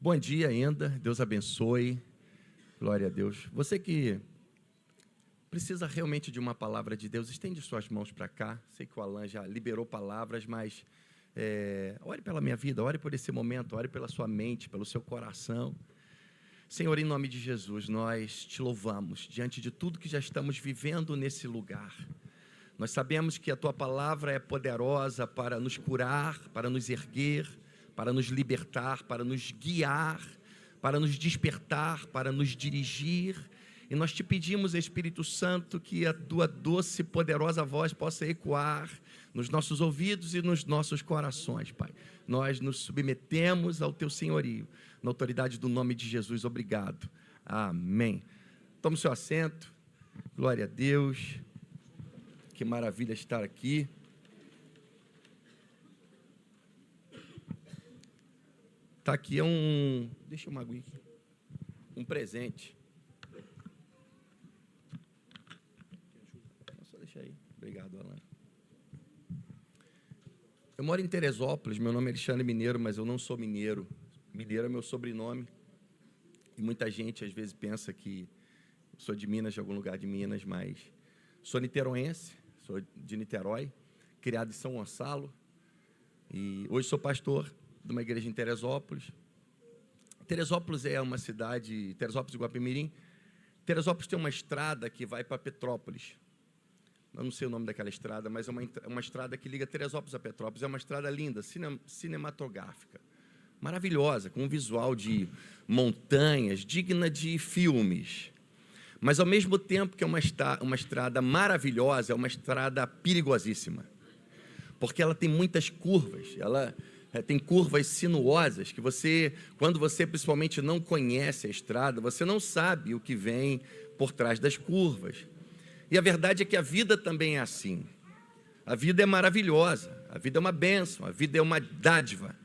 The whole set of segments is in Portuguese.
Bom dia ainda, Deus abençoe, glória a Deus. Você que precisa realmente de uma palavra de Deus, estende suas mãos para cá. Sei que o Alan já liberou palavras, mas ore pela minha vida, ore por esse momento, ore pela sua mente, pelo seu coração. Senhor, em nome de Jesus, nós te louvamos diante de tudo que já estamos vivendo nesse lugar. Nós sabemos que a tua palavra é poderosa para nos curar, para nos erguer, para nos libertar, para nos guiar, para nos despertar, para nos dirigir. E nós te pedimos, Espírito Santo, que a tua doce e poderosa voz possa ecoar nos nossos ouvidos e nos nossos corações, Pai. Nós nos submetemos ao teu senhorio, na autoridade do nome de Jesus. Obrigado. Amém. Tome seu assento. Glória a Deus. Que maravilha estar aqui. Está aqui deixa uma aguinha aqui, um presente. Só deixa aí. Obrigado, Alan. Eu moro em Teresópolis, meu nome é Alexandre Mineiro, mas eu não sou mineiro. Mineiro é meu sobrenome. E muita gente às vezes pensa que eu sou de Minas, de algum lugar de Minas, mas sou niteroense, sou de Niterói, criado em São Gonçalo. E hoje sou pastor de uma igreja em Teresópolis. Teresópolis é uma cidade, Teresópolis e Guapimirim. Teresópolis tem uma estrada que vai para Petrópolis. Eu não sei o nome daquela estrada, mas é uma estrada que liga Teresópolis a Petrópolis. É uma estrada linda, cinematográfica, maravilhosa, com um visual de montanhas, digna de filmes. Mas, ao mesmo tempo que é uma estrada maravilhosa, é uma estrada perigosíssima, porque ela tem muitas curvas, ela tem curvas sinuosas, que quando você principalmente não conhece a estrada, você não sabe o que vem por trás das curvas. E a verdade é que a vida também é assim. A vida é maravilhosa, a vida é uma bênção, a vida é uma dádiva,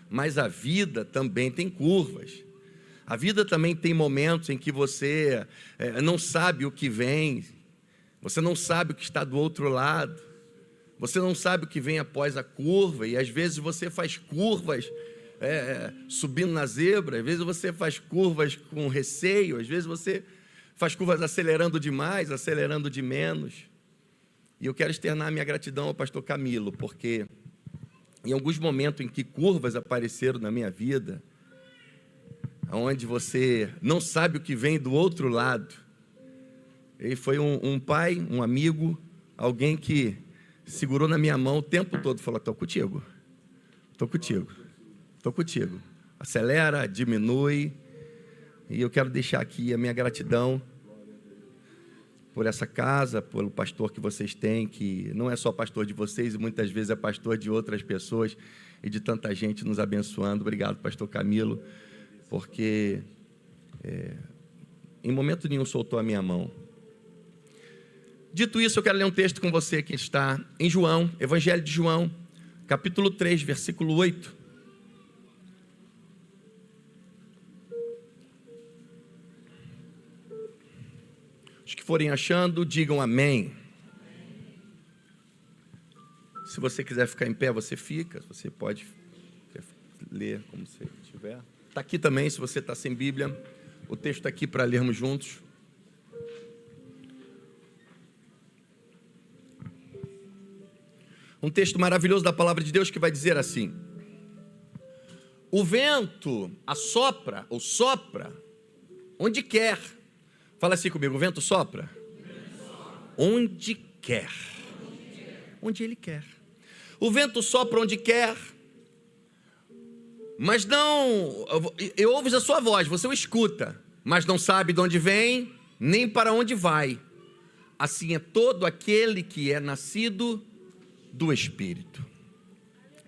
mas a vida também tem curvas. A vida também tem momentos em que você não sabe o que vem, você não sabe o que está do outro lado, você não sabe o que vem após a curva, e às vezes você faz curvas subindo na zebra, às vezes você faz curvas com receio, às vezes você faz curvas acelerando demais, acelerando de menos. E eu quero externar minha gratidão ao pastor Camilo, porque em alguns momentos em que curvas apareceram na minha vida, onde você não sabe o que vem do outro lado, ele foi um pai, um amigo, alguém que segurou na minha mão o tempo todo e falou: estou contigo, acelera, diminui. E eu quero deixar aqui a minha gratidão por essa casa, pelo pastor que vocês têm, que não é só pastor de vocês, e muitas vezes é pastor de outras pessoas e de tanta gente nos abençoando. Obrigado, pastor Camilo, porque em momento nenhum soltou a minha mão. Dito isso, eu quero ler um texto com você que está em João, Evangelho de João, capítulo 3, versículo 8. Os que forem achando, digam amém. Se você quiser ficar em pé, você fica. Você pode ler como você estiver. Está aqui também, se você está sem Bíblia, o texto está aqui para lermos juntos. Um texto maravilhoso da palavra de Deus que vai dizer assim: o vento assopra ou sopra onde quer. Fala assim comigo: o vento sopra onde quer. Onde ele quer. O vento sopra onde quer, mas não, ouves a sua voz, você o escuta, mas não sabe de onde vem, nem para onde vai. Assim é todo aquele que é nascido do Espírito.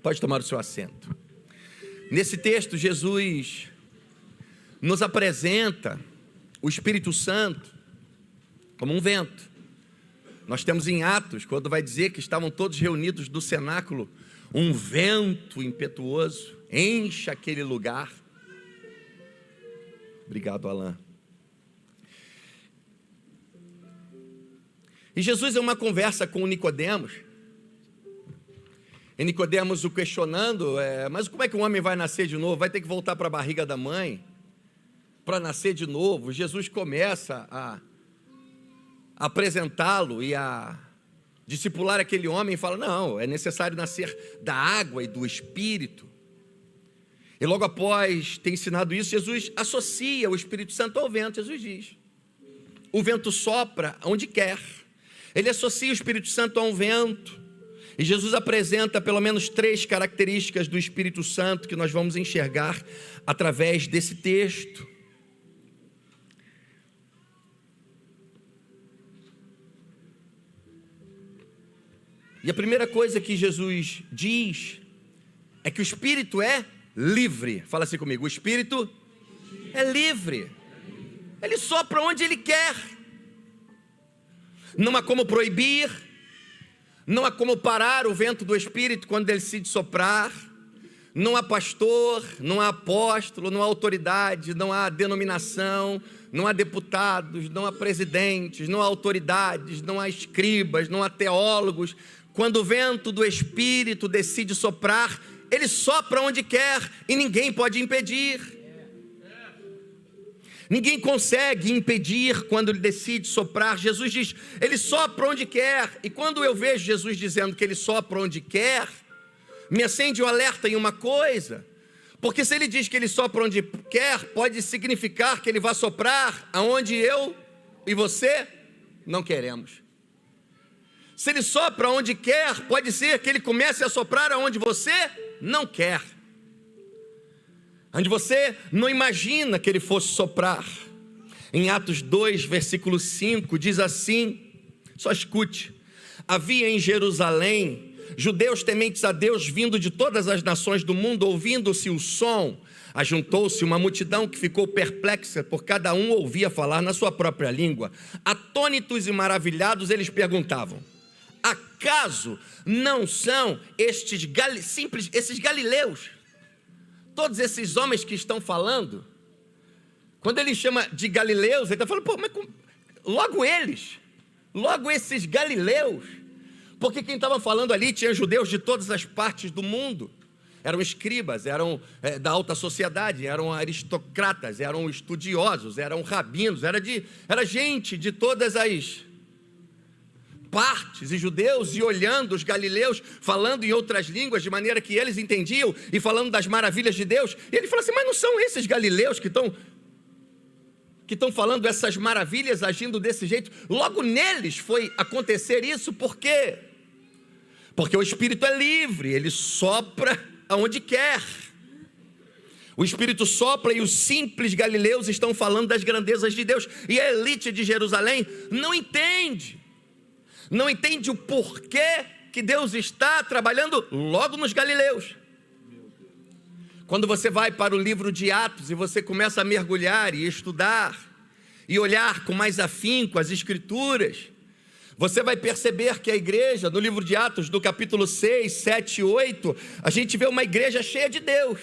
Pode tomar o seu assento. Nesse texto, Jesus nos apresenta o Espírito Santo como um vento. Nós temos em Atos, quando vai dizer que estavam todos reunidos no cenáculo, um vento impetuoso enche aquele lugar. Obrigado, Alan. E Jesus, em uma conversa com Nicodemos, E Nicodemos o questionando, mas como é que um homem vai nascer de novo? Vai ter que voltar para a barriga da mãe para nascer de novo? Jesus começa a apresentá-lo e a discipular aquele homem e fala, não, é necessário nascer da água e do Espírito. E logo após ter ensinado isso, Jesus associa o Espírito Santo ao vento. Jesus diz, o vento sopra onde quer. Ele associa o Espírito Santo a um vento. E Jesus apresenta pelo menos 3 características do Espírito Santo que nós vamos enxergar através desse texto. E a primeira coisa que Jesus diz é que o Espírito é livre. Fala assim comigo, o Espírito é livre. Ele sopra onde Ele quer. Não há como proibir, não há como parar o vento do Espírito quando ele decide soprar. Não há pastor, não há apóstolo, não há autoridade, não há denominação, não há deputados, não há presidentes, não há autoridades, não há escribas, não há teólogos. Quando o vento do Espírito decide soprar, ele sopra onde quer e ninguém pode impedir. Ninguém consegue impedir quando ele decide soprar. Jesus diz, ele sopra onde quer. E quando eu vejo Jesus dizendo que ele sopra onde quer, me acende um alerta em uma coisa. Porque se ele diz que ele sopra onde quer, pode significar que ele vai soprar aonde eu e você não queremos. Se ele sopra onde quer, pode ser que ele comece a soprar aonde você não quer. Onde você não imagina que ele fosse soprar. Em Atos 2, versículo 5, diz assim, só escute, havia em Jerusalém judeus tementes a Deus vindo de todas as nações do mundo, ouvindo-se o som, ajuntou-se uma multidão que ficou perplexa, por cada um ouvia falar na sua própria língua. Atônitos e maravilhados, eles perguntavam, acaso não são esses galileus? Todos esses homens que estão falando, quando ele chama de galileus, ele está falando, mas logo esses galileus, porque quem estava falando ali tinha judeus de todas as partes do mundo, eram escribas, eram da alta sociedade, eram aristocratas, eram estudiosos, eram rabinos, era gente de todas as partes e judeus, e olhando os galileus, falando em outras línguas, de maneira que eles entendiam, e falando das maravilhas de Deus, e ele falou assim, mas não são esses galileus que estão falando essas maravilhas, agindo desse jeito? Logo neles foi acontecer isso, por quê? Porque o Espírito é livre, ele sopra aonde quer. O Espírito sopra e os simples galileus estão falando das grandezas de Deus, e a elite de Jerusalém não entende o porquê que Deus está trabalhando logo nos galileus. Quando você vai para o livro de Atos e você começa a mergulhar e estudar e olhar com mais afinco as escrituras, você vai perceber que a igreja, no livro de Atos, do capítulo 6, 7 e 8, a gente vê uma igreja cheia de Deus,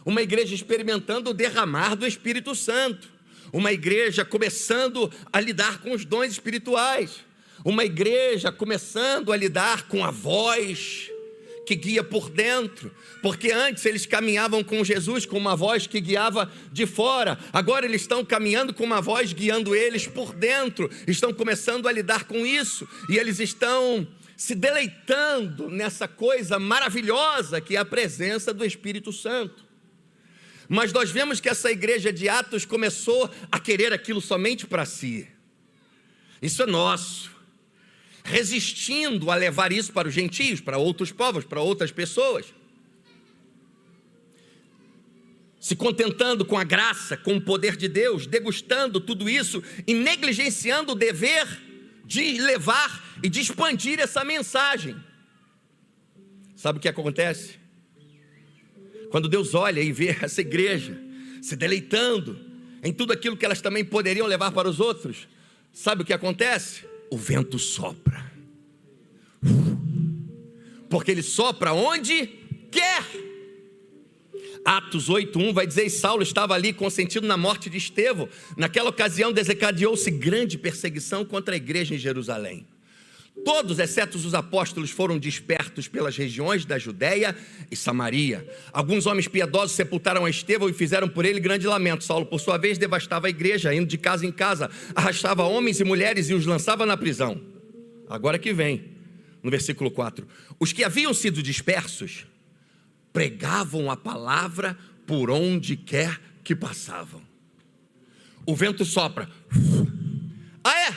uma igreja experimentando o derramar do Espírito Santo, uma igreja começando a lidar com os dons espirituais, uma igreja começando a lidar com a voz que guia por dentro, porque antes eles caminhavam com Jesus com uma voz que guiava de fora, agora eles estão caminhando com uma voz guiando eles por dentro, estão começando a lidar com isso, e eles estão se deleitando nessa coisa maravilhosa que é a presença do Espírito Santo. Mas nós vemos que essa igreja de Atos começou a querer aquilo somente para si. Isso é nosso. Resistindo a levar isso para os gentios, para outros povos, para outras pessoas, se contentando com a graça, com o poder de Deus, degustando tudo isso e negligenciando o dever de levar e de expandir essa mensagem. Sabe o que acontece? Quando Deus olha e vê essa igreja se deleitando em tudo aquilo que elas também poderiam levar para os outros, sabe o que acontece? O vento sopra, porque ele sopra onde quer. Atos 8:1 vai dizer, e Saulo estava ali consentindo na morte de Estevão. Naquela ocasião desencadeou-se grande perseguição contra a igreja em Jerusalém. Todos, exceto os apóstolos, foram dispersos pelas regiões da Judéia e Samaria. Alguns homens piedosos sepultaram a Estevão e fizeram por ele grande lamento. Saulo, por sua vez, devastava a igreja, indo de casa em casa, arrastava homens e mulheres e os lançava na prisão. Agora que vem, no versículo 4. Os que haviam sido dispersos pregavam a palavra por onde quer que passavam. O vento sopra. Ah, é?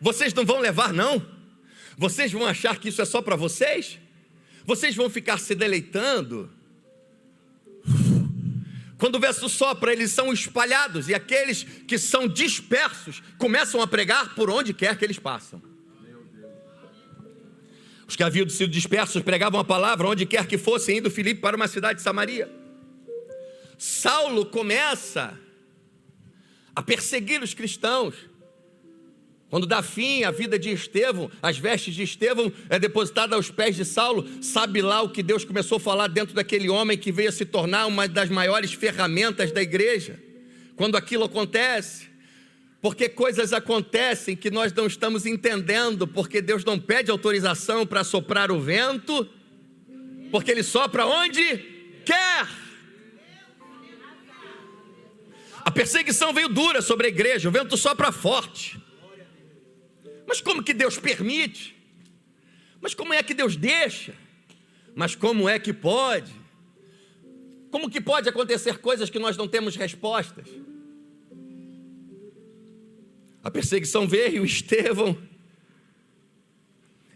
Vocês não vão levar, não? Vocês vão achar que isso é só para vocês? Vocês vão ficar se deleitando? Quando o vento sopra, eles são espalhados, e aqueles que são dispersos começam a pregar por onde quer que eles passam. Os que haviam sido dispersos pregavam a palavra onde quer que fossem, indo Filipe para uma cidade de Samaria. Saulo começa a perseguir os cristãos. Quando dá fim à vida de Estevão, as vestes de Estevão é depositada aos pés de Saulo. Sabe lá o que Deus começou a falar dentro daquele homem que veio a se tornar uma das maiores ferramentas da igreja. Quando aquilo acontece, porque coisas acontecem que nós não estamos entendendo, porque Deus não pede autorização para soprar o vento, porque Ele sopra onde quer. A perseguição veio dura sobre a igreja, o vento sopra forte. Mas como que Deus permite? Mas como é que Deus deixa? Mas como é que pode? Como que pode acontecer coisas que nós não temos respostas? A perseguição veio, Estevão.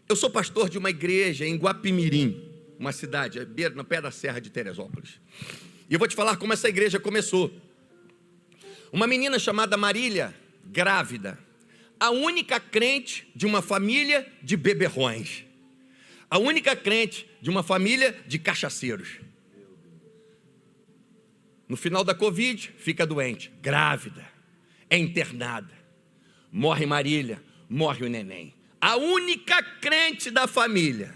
Eu sou pastor de uma igreja em Guapimirim, uma cidade no pé da Serra de Teresópolis. E eu vou te falar como essa igreja começou. Uma menina chamada Marília, grávida, a única crente de uma família de beberrões, a única crente de uma família de cachaceiros. No final da Covid, fica doente, grávida, é internada, morre Marília, morre o neném. A única crente da família.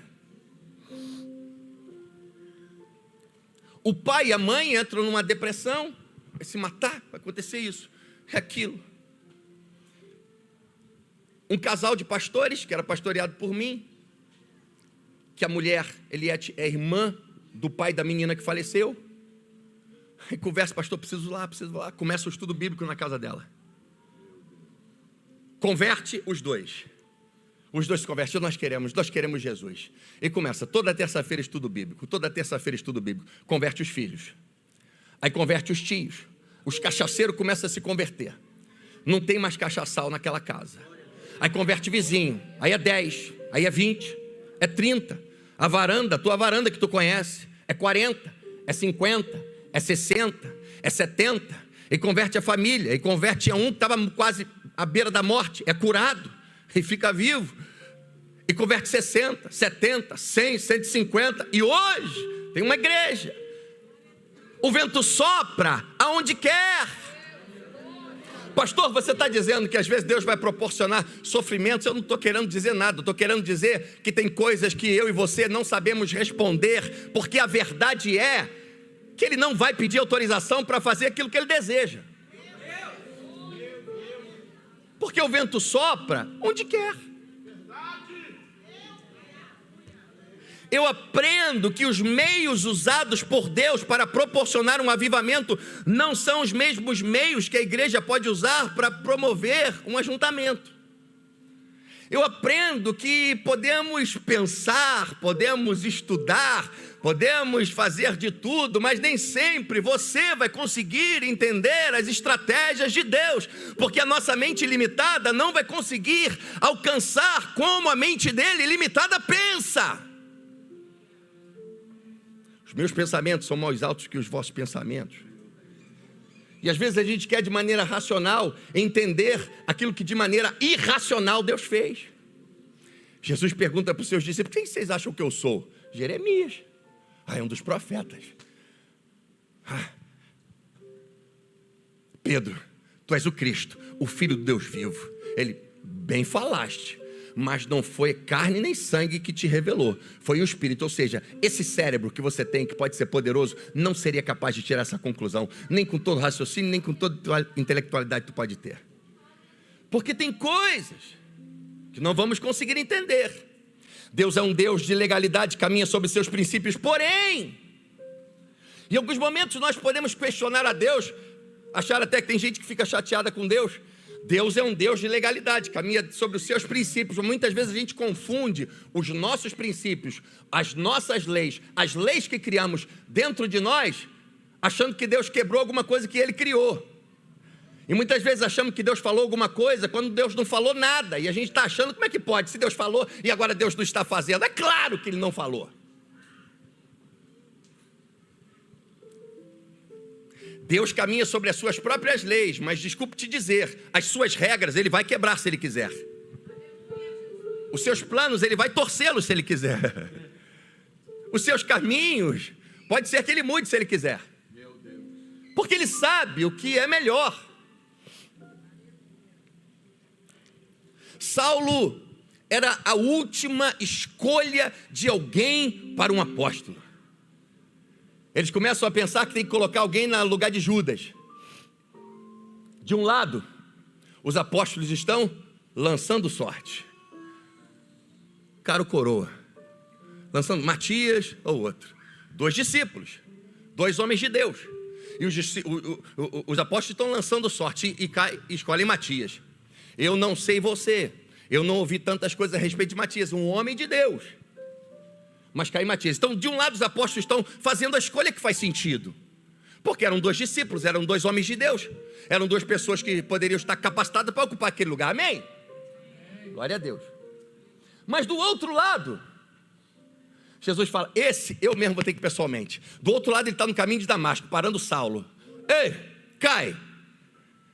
O pai e a mãe entram numa depressão, vai se matar, vai acontecer isso, é aquilo. Um casal de pastores, que era pastoreado por mim, que a mulher, Eliette, é irmã do pai da menina que faleceu. Aí conversa, pastor, preciso ir lá. Começa o estudo bíblico na casa dela. Converte os dois. Os dois se convertem, nós queremos Jesus. E começa, toda terça-feira estudo bíblico, converte os filhos. Aí converte os tios. Os cachaceiros começam a se converter. Não tem mais cachaçal naquela casa. Aí converte vizinho, aí é 10, aí é 20, é 30. A varanda, tua varanda que tu conhece, é 40, é 50, é 60, é 70. E converte a família, e converte a um que estava quase à beira da morte, é curado, e fica vivo. E converte 60, 70, 100, 150. E hoje tem uma igreja. O vento sopra aonde quer. Pastor, você está dizendo que às vezes Deus vai proporcionar sofrimentos. Eu não estou querendo dizer nada, estou querendo dizer que tem coisas que eu e você não sabemos responder, porque a verdade é que Ele não vai pedir autorização para fazer aquilo que Ele deseja, porque o vento sopra onde quer. Eu aprendo que os meios usados por Deus para proporcionar um avivamento não são os mesmos meios que a igreja pode usar para promover um ajuntamento. Eu aprendo que podemos pensar, podemos estudar, podemos fazer de tudo, mas nem sempre você vai conseguir entender as estratégias de Deus, porque a nossa mente limitada não vai conseguir alcançar como a mente dele limitada pensa. Os meus pensamentos são mais altos que os vossos pensamentos. E às vezes a gente quer de maneira racional entender aquilo que de maneira irracional Deus fez. Jesus pergunta para os seus discípulos: quem vocês acham que eu sou? Jeremias. É um dos profetas. Pedro, tu és o Cristo, o Filho do Deus vivo. Ele, bem falaste, mas não foi carne nem sangue que te revelou, foi o Espírito. Ou seja, esse cérebro que você tem, que pode ser poderoso, não seria capaz de tirar essa conclusão, nem com todo raciocínio, nem com toda intelectualidade que tu pode ter, porque tem coisas que não vamos conseguir entender. Deus é um Deus de legalidade, caminha sobre seus princípios, porém, em alguns momentos nós podemos questionar a Deus, achar até que tem gente que fica chateada com Deus. Deus é um Deus de legalidade, caminha sobre os seus princípios. Muitas vezes a gente confunde os nossos princípios, as nossas leis, as leis que criamos dentro de nós, achando que Deus quebrou alguma coisa que Ele criou. E muitas vezes achamos que Deus falou alguma coisa quando Deus não falou nada. E a gente está achando, como é que pode? Se Deus falou e agora Deus não está fazendo. É claro que Ele não falou. Deus caminha sobre as suas próprias leis, mas desculpe te dizer, as suas regras Ele vai quebrar se Ele quiser. Os seus planos Ele vai torcê-los se Ele quiser. Os seus caminhos, pode ser que Ele mude se Ele quiser. Porque Ele sabe o que é melhor. Saulo era a última escolha de alguém para um apóstolo. Eles começam a pensar que tem que colocar alguém no lugar de Judas. De um lado, os apóstolos estão lançando sorte. Cara ou coroa. Lançando Matias ou outro. 2 discípulos. 2 homens de Deus. E os apóstolos estão lançando sorte e escolhem Matias. Eu não sei você. Eu não ouvi tantas coisas a respeito de Matias. Um homem de Deus. Mas cai Matias. Então, de um lado, os apóstolos estão fazendo a escolha que faz sentido. Porque eram 2 discípulos, eram 2 homens de Deus. Eram 2 pessoas que poderiam estar capacitadas para ocupar aquele lugar. Amém? Glória a Deus. Mas do outro lado, Jesus fala, esse eu mesmo vou ter que ir pessoalmente. Do outro lado, ele está no caminho de Damasco, parando Saulo. Ei, cai.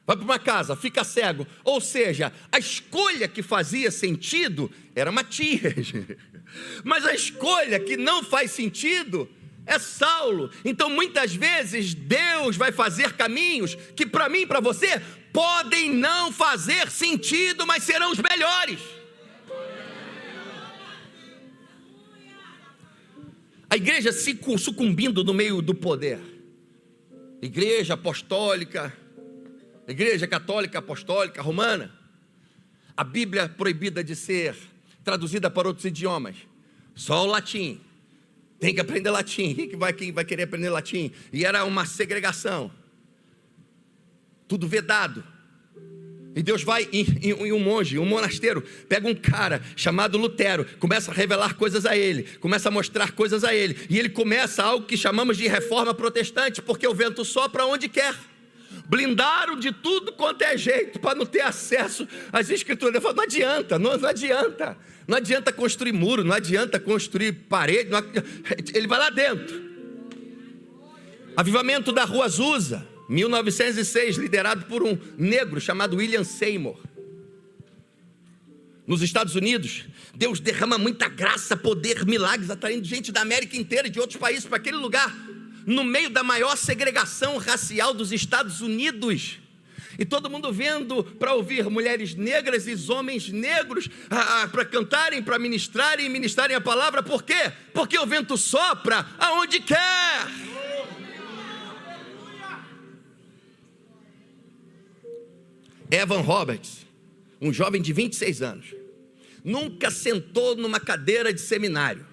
Vai para uma casa, fica cego. Ou seja, a escolha que fazia sentido era Matias. Mas a escolha que não faz sentido é Saulo. Então muitas vezes Deus vai fazer caminhos que para mim e para você podem não fazer sentido, mas serão os melhores. A igreja se sucumbindo no meio do poder. Igreja apostólica, igreja católica, apostólica, romana. A Bíblia é proibida de ser traduzida para outros idiomas. Só o latim. Tem que aprender latim. Quem vai querer aprender latim? E era uma segregação. Tudo vedado. E Deus vai em um monge, um monasteiro, pega um cara chamado Lutero, começa a revelar coisas a ele, começa a mostrar coisas a ele, e ele começa algo que chamamos de reforma protestante, porque o vento sopra onde quer. Blindaram de tudo quanto é jeito para não ter acesso às escrituras. Eu falo, não adianta, não adianta. Não adianta construir muro, não adianta construir parede, ele vai lá dentro. Avivamento da Rua Azusa, 1906, liderado por um negro chamado William Seymour. Nos Estados Unidos, Deus derrama muita graça, poder, milagres, atraindo gente da América inteira e de outros países para aquele lugar, no meio da maior segregação racial dos Estados Unidos. E todo mundo vendo para ouvir mulheres negras e homens negros para cantarem, para ministrarem e ministrarem a palavra. Por quê? Porque o vento sopra aonde quer. Evan Roberts, um jovem de 26 anos, nunca sentou numa cadeira de seminário,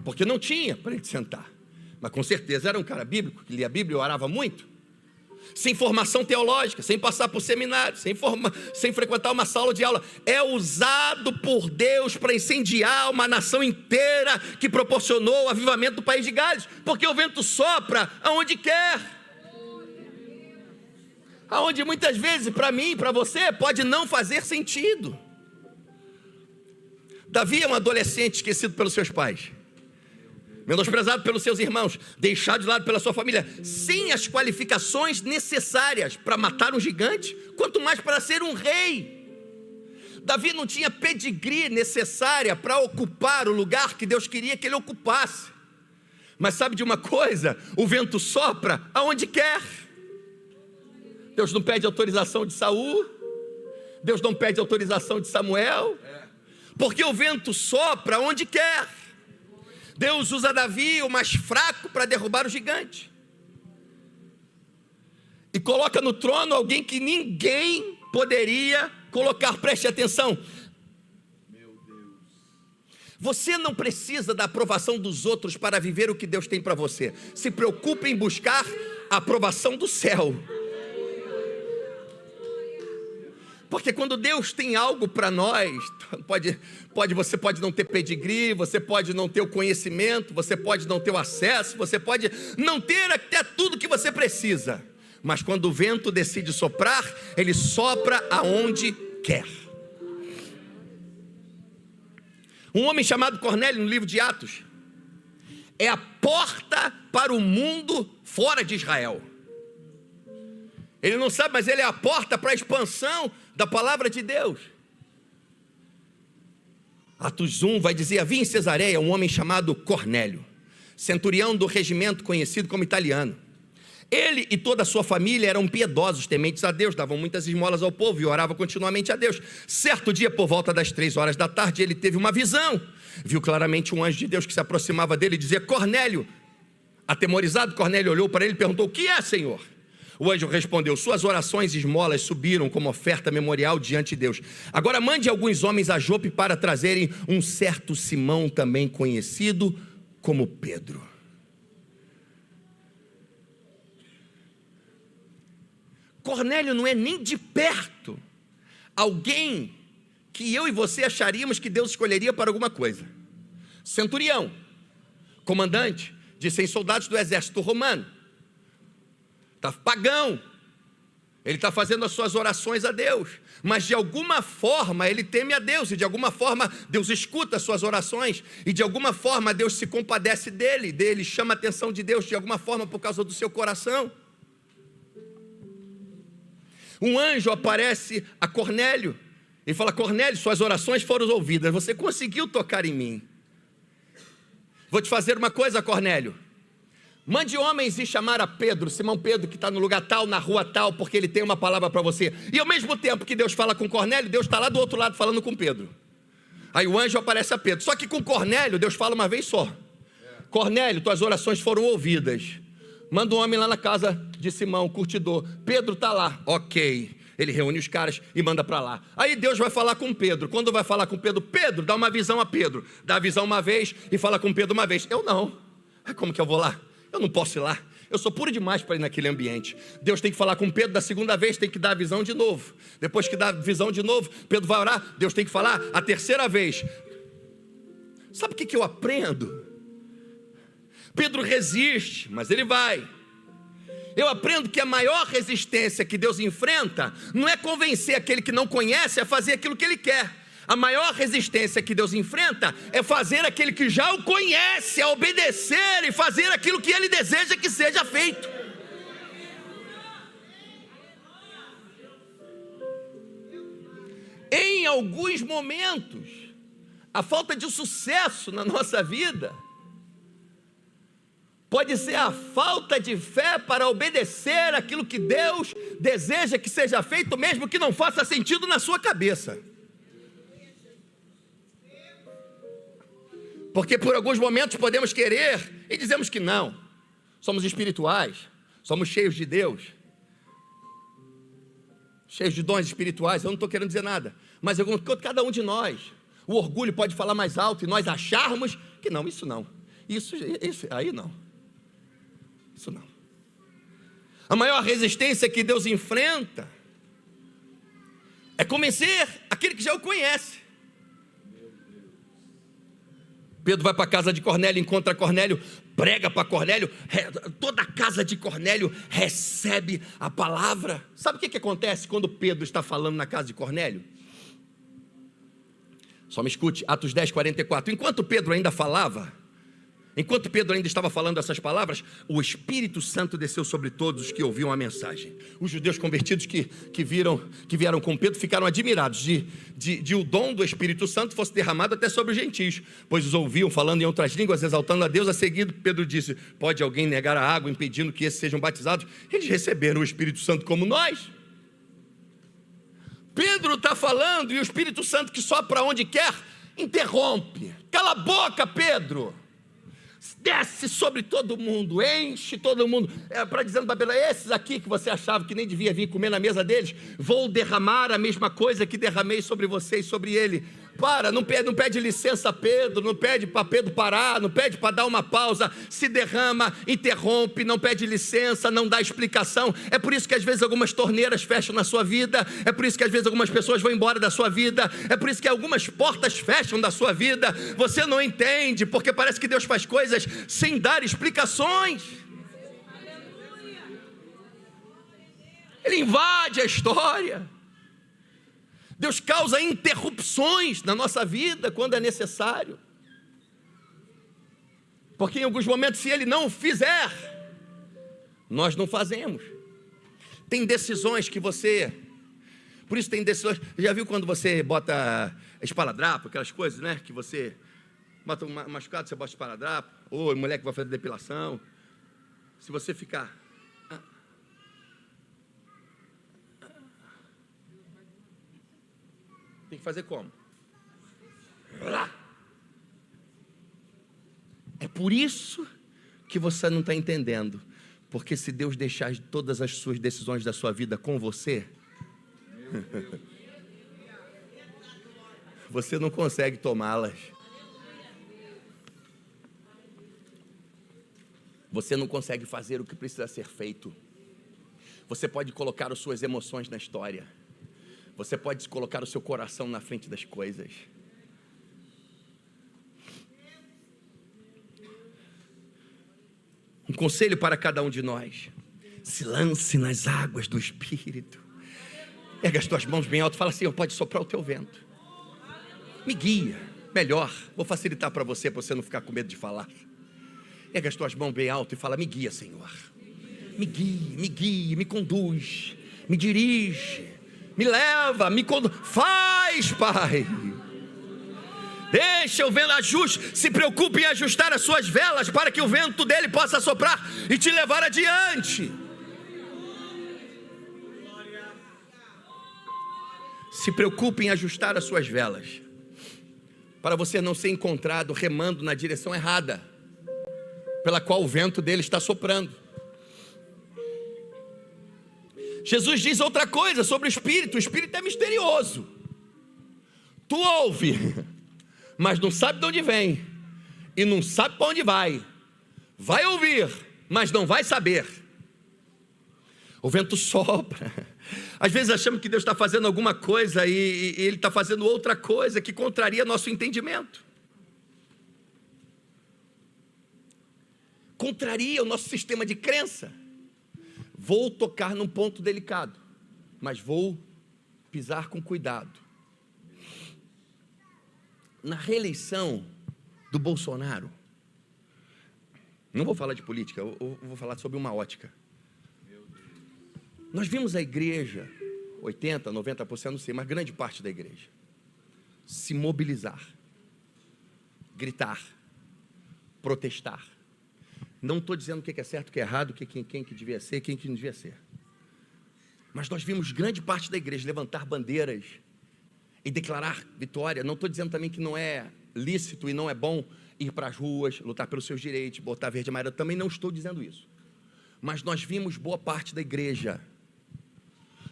porque não tinha para ele sentar, mas com certeza era um cara bíblico, que lia a Bíblia e orava muito, sem formação teológica, sem passar por seminário, sem frequentar uma sala de aula. É usado por Deus para incendiar uma nação inteira, que proporcionou o avivamento do país de Gales, porque o vento sopra aonde quer. Aonde muitas vezes, para mim e para você, pode não fazer sentido. Davi é um adolescente esquecido pelos seus pais, menosprezado pelos seus irmãos, deixado de lado pela sua família, sem as qualificações necessárias para matar um gigante, quanto mais para ser um rei. Davi não tinha pedigree necessária para ocupar o lugar que Deus queria que ele ocupasse. Mas sabe de uma coisa? O vento sopra aonde quer. Deus não pede autorização de Saul, Deus não pede autorização de Samuel, porque o vento sopra onde quer. Deus usa Davi, o mais fraco, para derrubar o gigante, e coloca no trono alguém que ninguém poderia colocar. Preste atenção, Você não precisa da aprovação dos outros para viver o que Deus tem para você. Se preocupe em buscar a aprovação do céu. Porque quando Deus tem algo para nós, você pode não ter pedigree, você pode não ter o conhecimento, você pode não ter o acesso, você pode não ter até tudo que você precisa. Mas quando o vento decide soprar, ele sopra aonde quer. Um homem chamado Cornélio, no livro de Atos, é a porta para o mundo fora de Israel. Ele não sabe, mas ele é a porta para a expansão da palavra de Deus. Atos 1 vai dizer: havia em Cesareia um homem chamado Cornélio, centurião do regimento conhecido como italiano. Ele e toda a sua família eram piedosos, tementes a Deus, davam muitas esmolas ao povo e oravam continuamente a Deus. Certo dia, por volta das 3 horas da tarde, ele teve uma visão. Viu claramente um anjo de Deus que se aproximava dele e dizia: Cornélio. Atemorizado, Cornélio olhou para ele e perguntou: o que é, Senhor? O anjo respondeu: suas orações e esmolas subiram como oferta memorial diante de Deus. Agora mande alguns homens a Jope para trazerem um certo Simão, também conhecido como Pedro. Cornélio não é nem de perto alguém que eu e você acharíamos que Deus escolheria para alguma coisa. Centurião, comandante de 100 soldados do exército romano, está pagão, ele está fazendo as suas orações a Deus, mas de alguma forma ele teme a Deus, e de alguma forma Deus escuta as suas orações, e de alguma forma Deus se compadece dele chama a atenção de Deus de alguma forma por causa do seu coração. Um anjo aparece a Cornélio e fala: Cornélio, suas orações foram ouvidas, você conseguiu tocar em mim. Vou te fazer uma coisa, Cornélio. Mande homens e chamar a Pedro, Simão Pedro, que está no lugar tal, na rua tal, porque ele tem uma palavra para você. E ao mesmo tempo que Deus fala com Cornélio, Deus está lá do outro lado falando com Pedro. Aí o anjo aparece a Pedro. Só que com Cornélio, Deus fala uma vez só: Cornélio, tuas orações foram ouvidas. Manda um homem lá na casa de Simão, curtidor. Pedro está lá. Ok. Ele reúne os caras e manda para lá. Aí Deus vai falar com Pedro. Quando vai falar com Pedro, Pedro, dá uma visão a Pedro. Dá a visão uma vez e fala com Pedro uma vez. Eu não. Como que eu vou lá? Eu não posso ir lá. Eu sou puro demais para ir naquele ambiente. Deus tem que falar com Pedro da segunda vez, tem que dar a visão de novo. Depois que dá a visão de novo, Pedro vai orar, Deus tem que falar a terceira vez. Sabe o que eu aprendo? Pedro resiste, mas ele vai. Eu aprendo que a maior resistência que Deus enfrenta não é convencer aquele que não conhece a fazer aquilo que ele quer. A maior resistência que Deus enfrenta é fazer aquele que já o conhece a obedecer e fazer aquilo que ele deseja que seja feito. Em alguns momentos, a falta de sucesso na nossa vida pode ser a falta de fé para obedecer aquilo que Deus deseja que seja feito, mesmo que não faça sentido na sua cabeça. Porque por alguns momentos podemos querer e dizemos que não. Somos espirituais, somos cheios de Deus, cheios de dons espirituais. Eu não estou querendo dizer nada, mas cada um de nós, o orgulho pode falar mais alto e nós acharmos que não, isso não, isso aí não. Isso não. A maior resistência que Deus enfrenta é convencer aquele que já o conhece. Pedro vai para a casa de Cornélio, encontra Cornélio, prega para Cornélio, toda a casa de Cornélio recebe a palavra. Sabe o que acontece quando Pedro está falando na casa de Cornélio? Só me escute, Atos 10, 44. Enquanto Pedro ainda estava falando essas palavras, o Espírito Santo desceu sobre todos os que ouviam a mensagem. Os judeus convertidos que vieram com Pedro ficaram admirados de o dom do Espírito Santo fosse derramado até sobre os gentios, pois os ouviam falando em outras línguas, exaltando a Deus. A seguir, Pedro disse: pode alguém negar a água, impedindo que esses sejam batizados? Eles receberam o Espírito Santo como nós. Pedro está falando e o Espírito Santo, que sopra onde quer, interrompe. Cala a boca, Pedro. Desce sobre todo mundo, enche todo mundo, para dizendo para Pedro: esses aqui que você achava que nem devia vir comer na mesa deles, vou derramar a mesma coisa que derramei sobre você e sobre ele. Não pede licença a Pedro, não pede para Pedro parar, não pede para dar uma pausa, se derrama, interrompe, não pede licença, não dá explicação. É por isso que às vezes algumas torneiras fecham na sua vida, é por isso que às vezes algumas pessoas vão embora da sua vida, é por isso que algumas portas fecham da sua vida. Você não entende, porque parece que Deus faz coisas sem dar explicações. Ele invade a história. Deus causa interrupções na nossa vida quando é necessário. Porque em alguns momentos, se Ele não fizer, nós não fazemos. Tem decisões que você... Por isso tem decisões... Já viu quando você bota esparadrapo, aquelas coisas, né? Que você bota um machucado, você bota esparadrapo. Ou mulher que vai fazer depilação. Se você ficar... Tem que fazer como? É por isso que você não está entendendo. Porque se Deus deixar todas as suas decisões da sua vida com você, você não consegue tomá-las. Você não consegue fazer o que precisa ser feito. Você pode colocar as suas emoções na história. Você pode colocar o seu coração na frente das coisas. Um conselho para cada um de nós: se lance nas águas do Espírito. Pega as tuas mãos bem alto e fala assim: pode soprar o teu vento. Me guia. Melhor, vou facilitar para você não ficar com medo de falar. Pega as tuas mãos bem alto e fala: me guia, Senhor. Me guia, me conduz, me dirige. Me leva, me conduz. Faz, Pai. Deixa o vento, ajuste. Se preocupe em ajustar as suas velas para que o vento dele possa soprar e te levar adiante. Se preocupe em ajustar as suas velas para você não ser encontrado remando na direção errada, pela qual o vento dele está soprando. Jesus diz outra coisa sobre o Espírito. O Espírito é misterioso. Tu ouve, mas não sabe de onde vem, e não sabe para onde vai. Vai ouvir, mas não vai saber. O vento sopra. Às vezes achamos que Deus está fazendo alguma coisa e Ele está fazendo outra coisa que contraria nosso entendimento. Contraria o nosso sistema de crença. Vou tocar num ponto delicado, mas vou pisar com cuidado. Na reeleição do Bolsonaro, não vou falar de política, eu vou falar sobre uma ótica. Nós vimos a igreja, 80%, 90%, não sei, mas grande parte da igreja, se mobilizar, gritar, protestar. Não estou dizendo o que é certo, o que é errado, quem que devia ser, quem que não devia ser. Mas nós vimos grande parte da igreja levantar bandeiras e declarar vitória. Não estou dizendo também que não é lícito e não é bom ir para as ruas, lutar pelos seus direitos, botar verde e amarelo. Também não estou dizendo isso. Mas nós vimos boa parte da igreja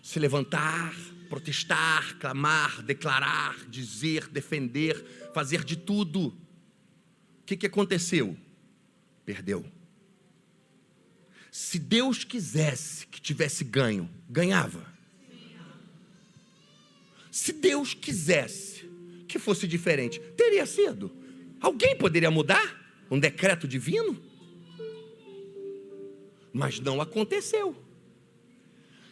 se levantar, protestar, clamar, declarar, dizer, defender, fazer de tudo. O que aconteceu? Perdeu. Se Deus quisesse que tivesse ganho, ganhava. Se Deus quisesse que fosse diferente, teria sido. Alguém poderia mudar um decreto divino? Mas não aconteceu.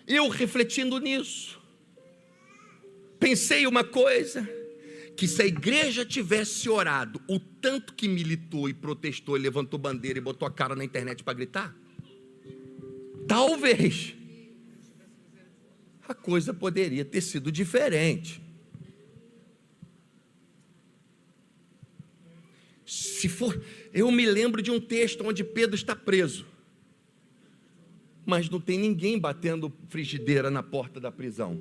Eu, refletindo nisso, pensei uma coisa: que se a igreja tivesse orado o tanto que militou e protestou e levantou bandeira e botou a cara na internet para gritar, talvez a coisa poderia ter sido diferente. Eu me lembro de um texto onde Pedro está preso, mas não tem ninguém batendo frigideira na porta da prisão.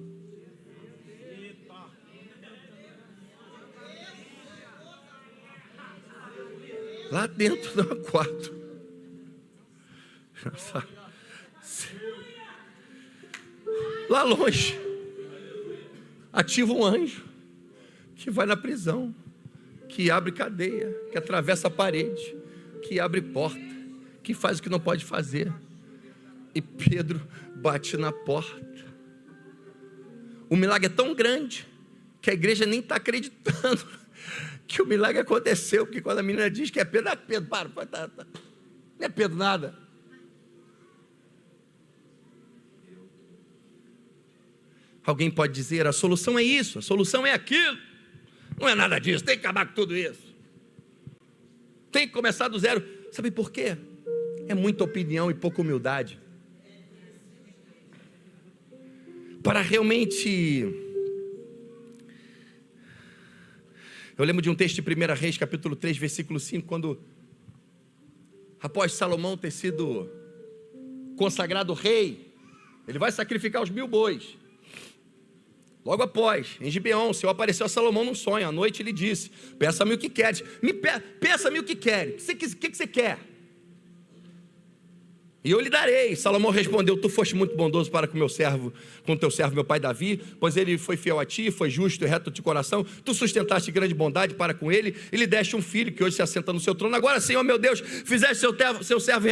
Lá dentro do quarto. Lá longe. Ativa um anjo. que vai na prisão, que abre cadeia, que atravessa a parede, que abre porta, que faz o que não pode fazer. E Pedro bate na porta. O milagre é tão grande que a igreja nem está acreditando que o milagre aconteceu, porque quando a menina diz que é Pedro, Pedro, para, não é Pedro nada. Alguém pode dizer, a solução é isso, a solução é aquilo. Não é nada disso, tem que acabar com tudo isso. Tem que começar do zero. Sabe por quê? É muita opinião e pouca humildade. Para realmente... Eu lembro de um texto de 1 Reis, capítulo 3, versículo 5, quando, após Salomão ter sido consagrado rei, ele vai sacrificar os 1000 bois. Logo após, em Gibeon, o Senhor apareceu a Salomão num sonho. À noite ele disse, peça-me o que queres. Peça-me o que queres. O que você quer? E eu lhe darei. Salomão respondeu, tu foste muito bondoso para com o teu servo, meu pai Davi, pois ele foi fiel a ti, foi justo e reto de coração. Tu sustentaste grande bondade para com ele, e lhe deste um filho que hoje se assenta no seu trono. Agora, Senhor meu Deus, fizeste seu servo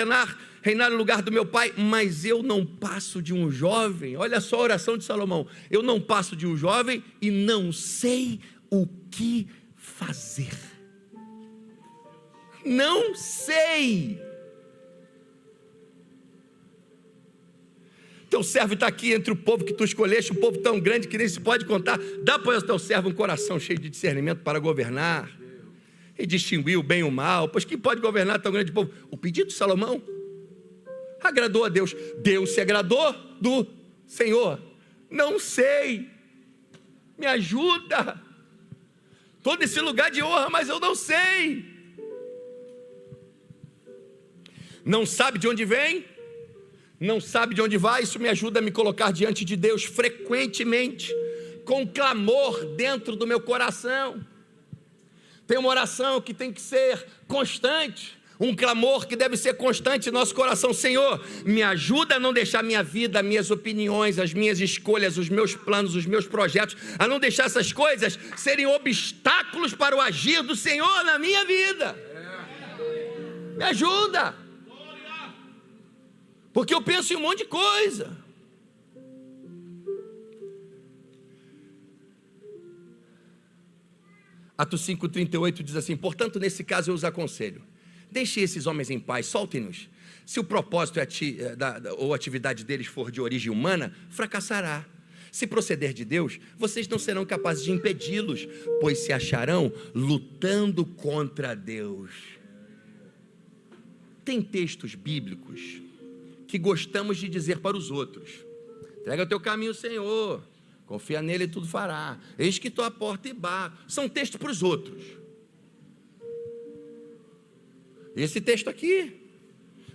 reinar no lugar do meu pai, mas eu não passo de um jovem. Olha só a oração de Salomão. Eu não passo de um jovem e não sei o que fazer. Não sei. Teu servo está aqui entre o povo que tu escolheste, um povo tão grande que nem se pode contar. Dá, pois, ao teu servo um coração cheio de discernimento para governar e distinguir o bem e o mal, pois quem pode governar tão grande povo? O pedido de Salomão agradou a Deus. Deus se agradou do Senhor. Não sei, me ajuda. Estou nesse lugar de honra, mas eu não sei. Não sabe de onde vem, não sabe de onde vai. Isso me ajuda a me colocar diante de Deus frequentemente, com clamor dentro do meu coração. Tem uma oração que tem que ser constante, um clamor que deve ser constante em nosso coração. Senhor, me ajuda a não deixar minha vida, minhas opiniões, as minhas escolhas, os meus planos, os meus projetos, a não deixar essas coisas serem obstáculos para o agir do Senhor na minha vida. Me ajuda, porque eu penso em um monte de coisa. Atos 5,38 diz assim: portanto, nesse caso eu os aconselho, deixe esses homens em paz, soltem-nos. Se o propósito ou a atividade deles for de origem humana, fracassará. Se proceder de Deus, vocês não serão capazes de impedi-los, pois se acharão lutando contra Deus. Tem textos bíblicos que gostamos de dizer para os outros: entrega o teu caminho, Senhor, confia nele e tudo fará, eis que estou à porta e bato. São textos para os outros. Esse texto aqui,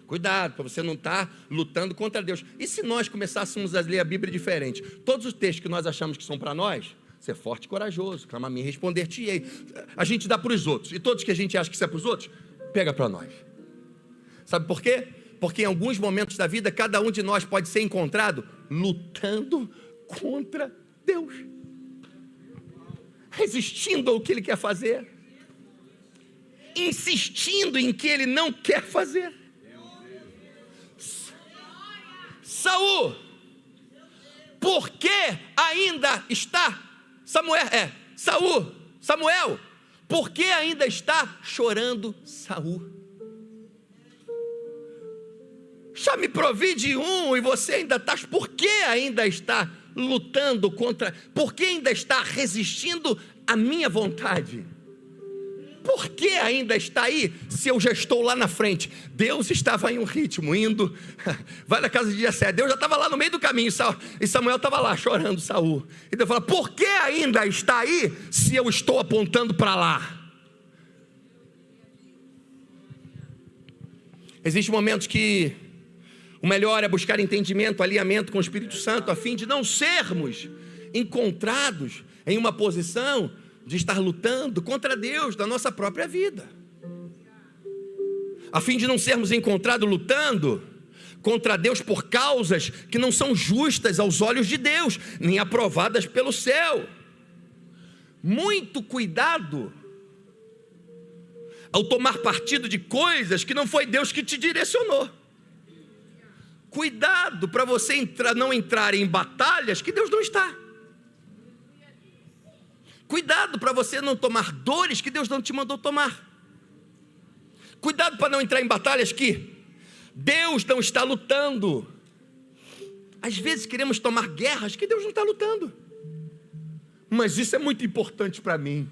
cuidado para você não estar lutando contra Deus. E se nós começássemos a ler a Bíblia diferente? Todos os textos que nós achamos que são para nós, ser forte e corajoso, clama a mim, responder-te-ei, a gente dá para os outros. E todos que a gente acha que isso é para os outros, pega para nós. Sabe por quê? Porque em alguns momentos da vida, cada um de nós pode ser encontrado lutando contra Deus, resistindo ao que Ele quer fazer, insistindo em que Ele não quer fazer. Saul, por que ainda está Samuel, por que ainda está chorando Saul? Já me provi de um e você ainda está, por que ainda está lutando contra, por que ainda está resistindo à minha vontade? Por que ainda está aí, se eu já estou lá na frente? Deus estava em um ritmo, indo, vai na casa de Jessé, Deus já estava lá no meio do caminho, e Samuel estava lá chorando, Saul. E Deus fala: por que ainda está aí, se eu estou apontando para lá? Existem momentos que o melhor é buscar entendimento, alinhamento com o Espírito Santo, a fim de não sermos encontrados em uma posição de estar lutando contra Deus da nossa própria vida, a fim de não sermos encontrados lutando contra Deus por causas que não são justas aos olhos de Deus, nem aprovadas pelo céu. Muito cuidado ao tomar partido de coisas que não foi Deus que te direcionou. Cuidado para você não entrar em batalhas que Deus não está. Cuidado para você não tomar dores que Deus não te mandou tomar. Cuidado para não entrar em batalhas que Deus não está lutando. Às vezes queremos tomar guerras que Deus não está lutando. Mas isso é muito importante para mim.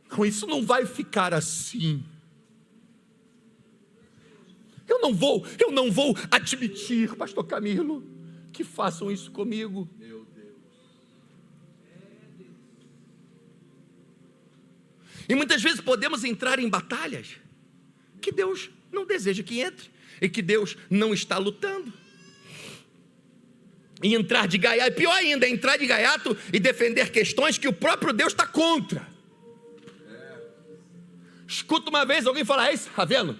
Não, isso não vai ficar assim. Eu não vou admitir, pastor Camilo, que façam isso comigo. Meu Deus. E muitas vezes podemos entrar em batalhas que Deus não deseja que entre, e que Deus não está lutando. E entrar de gaiato, pior ainda, entrar de gaiato e defender questões que o próprio Deus está contra. Escuta uma vez alguém falar: isso, está vendo?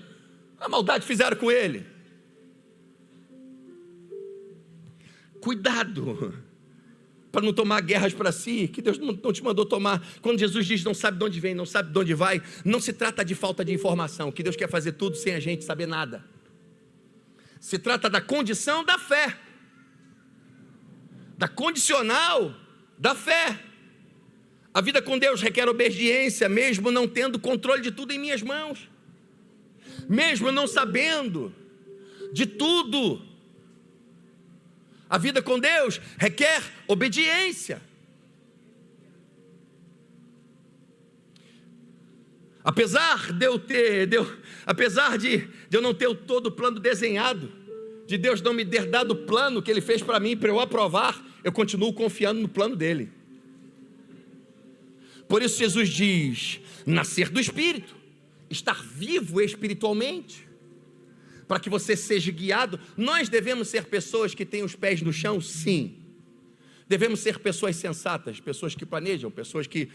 A maldade fizeram com ele. Cuidado para não tomar guerras para si, que Deus não te mandou tomar. Quando Jesus diz não sabe de onde vem, não sabe de onde vai, não se trata de falta de informação, que Deus quer fazer tudo sem a gente saber nada. Se trata da condição da fé, da condicional da fé. A vida com Deus requer obediência, mesmo não tendo controle de tudo em minhas mãos, mesmo não sabendo de tudo. A vida com Deus requer obediência. Apesar de eu não ter todo o plano desenhado, de Deus não me ter dado o plano que Ele fez para mim, para eu aprovar, eu continuo confiando no plano dEle. Por isso Jesus diz: nascer do Espírito, estar vivo espiritualmente, para que você seja guiado. Nós devemos ser pessoas que têm os pés no chão? Sim. Devemos ser pessoas sensatas, pessoas que planejam, pessoas que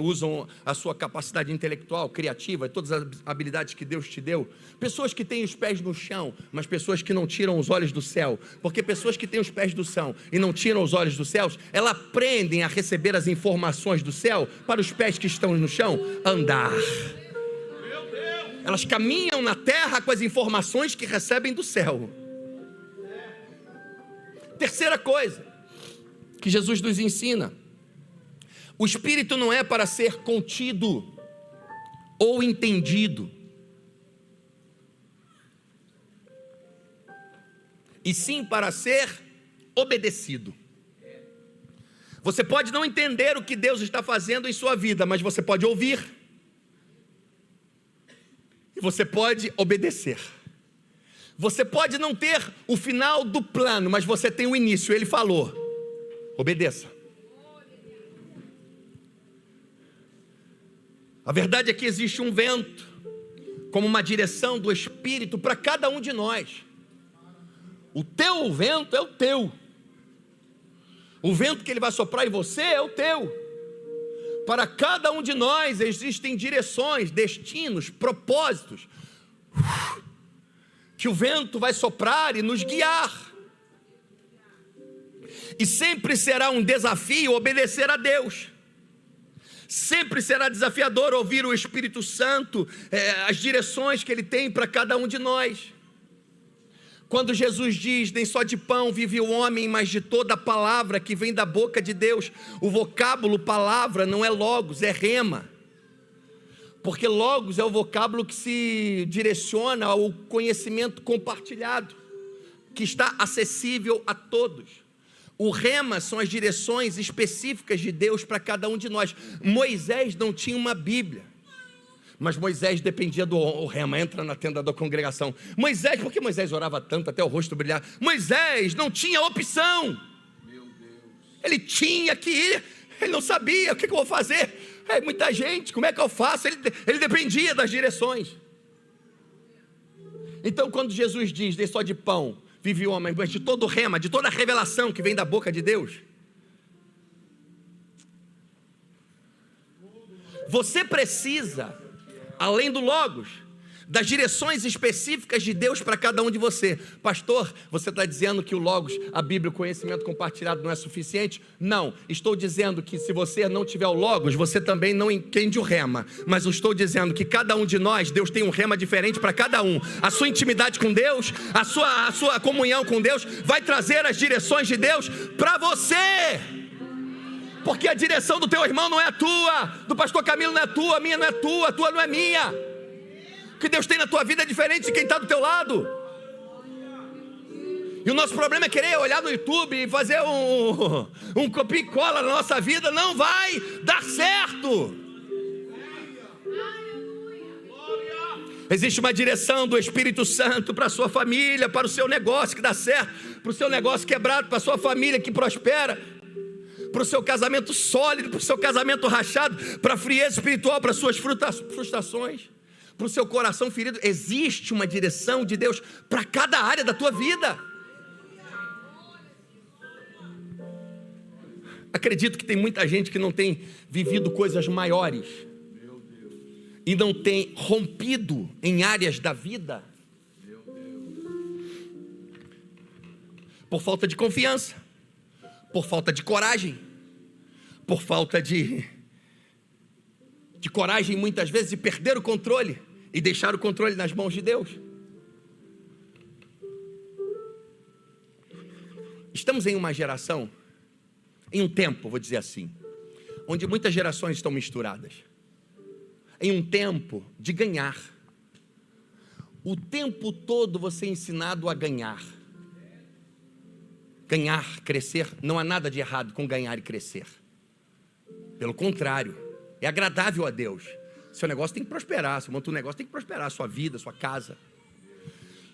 usam a sua capacidade intelectual, criativa, todas as habilidades que Deus te deu. Pessoas que têm os pés no chão, mas pessoas que não tiram os olhos do céu. Porque pessoas que têm os pés do chão e não tiram os olhos dos céus, elas aprendem a receber as informações do céu para os pés que estão no chão andar. Elas caminham na terra com as informações que recebem do céu. Terceira coisa que Jesus nos ensina: o Espírito não é para ser contido ou entendido, e sim para ser obedecido. Você pode não entender o que Deus está fazendo em sua vida, mas você pode ouvir, e você pode obedecer. Você pode não ter o final do plano, mas você tem o início. Ele falou: obedeça. A verdade é que existe um vento, como uma direção do Espírito para cada um de nós. O teu vento é o teu. O vento que ele vai soprar em você é o teu. Para cada um de nós existem direções, destinos, propósitos, que o vento vai soprar e nos guiar. E sempre será um desafio obedecer a Deus. Sempre será desafiador ouvir o Espírito Santo, as direções que Ele tem para cada um de nós. Quando Jesus diz: nem só de pão vive o homem, mas de toda a palavra que vem da boca de Deus. O vocábulo palavra não é logos, é rema. Porque logos é o vocábulo que se direciona ao conhecimento compartilhado, que está acessível a todos. O rema são as direções específicas de Deus para cada um de nós. Moisés não tinha uma Bíblia, mas Moisés dependia do rema. Entra na tenda da congregação. Moisés, por que Moisés orava tanto até o rosto brilhar? Moisés não tinha opção. Meu Deus. Ele tinha que ir. Ele não sabia o que eu vou fazer. Muita gente, como é que eu faço? Ele dependia das direções. Então quando Jesus diz: nem só de pão vive o homem, mas de todo o rema, de toda a revelação que vem da boca de Deus, você precisa, além do logos, das direções específicas de Deus para cada um de você. Pastor, você está dizendo que o Logos, a Bíblia, o conhecimento compartilhado não é suficiente? Não, estou dizendo que se você não tiver o Logos, você também não entende o rema. Mas eu estou dizendo que cada um de nós, Deus tem um rema diferente para cada um. A sua intimidade com Deus, a sua comunhão com Deus vai trazer as direções de Deus para você. Porque a direção do teu irmão não é a tua, do pastor Camilo não é a tua não é tua, a tua não é minha. O que Deus tem na tua vida é diferente de quem está do teu lado. E o nosso problema é querer olhar no YouTube e fazer um copia e cola na nossa vida. Não vai dar certo. Existe uma direção do Espírito Santo para a sua família, para o seu negócio que dá certo, para o seu negócio quebrado, para a sua família que prospera, para o seu casamento sólido, para o seu casamento rachado, para a frieza espiritual, para as suas frustrações, para o seu coração ferido. Existe uma direção de Deus para cada área da tua vida. Acredito que tem muita gente que não tem vivido coisas maiores e não tem rompido em áreas da vida por falta de confiança, por falta de coragem, por falta de coragem muitas vezes de perder o controle e deixar o controle nas mãos de Deus. Estamos em uma geração, em um tempo, vou dizer assim, onde muitas gerações estão misturadas. Em um tempo de ganhar. O tempo todo você é ensinado a ganhar. Ganhar, crescer, não há nada de errado com ganhar e crescer. Pelo contrário, é agradável a Deus. Seu negócio tem que prosperar, você monta um negócio, tem que prosperar, sua vida, sua casa.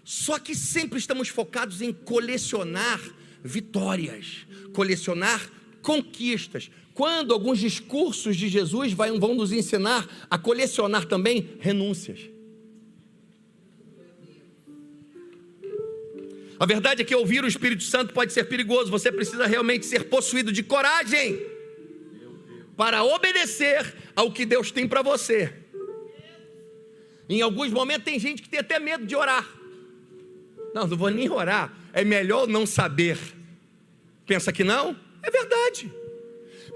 Só que sempre estamos focados em colecionar vitórias, colecionar conquistas, quando alguns discursos de Jesus vão nos ensinar a colecionar também renúncias. A verdade é que ouvir o Espírito Santo pode ser perigoso. Você precisa realmente ser possuído de coragem para obedecer ao que Deus tem para você. Em alguns momentos tem gente que tem até medo de orar. Não vou nem orar, é melhor não saber. Pensa que não? É verdade.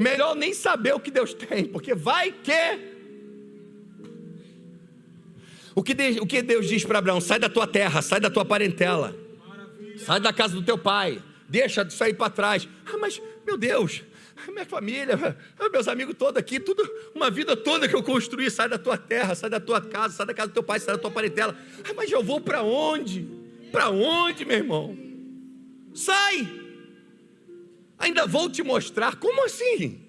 Melhor nem saber o que Deus tem, porque vai que... O que Deus diz para Abraão? Sai da tua terra, sai da tua parentela, sai da casa do teu pai, deixa de sair para trás. Mas, meu Deus, minha família, meus amigos todos aqui, tudo, uma vida toda que eu construí, sai da tua terra, sai da tua casa, sai da casa do teu pai, sai da tua parentela. Mas eu vou para onde? Para onde, meu irmão? Sai! Ainda vou te mostrar. Como assim?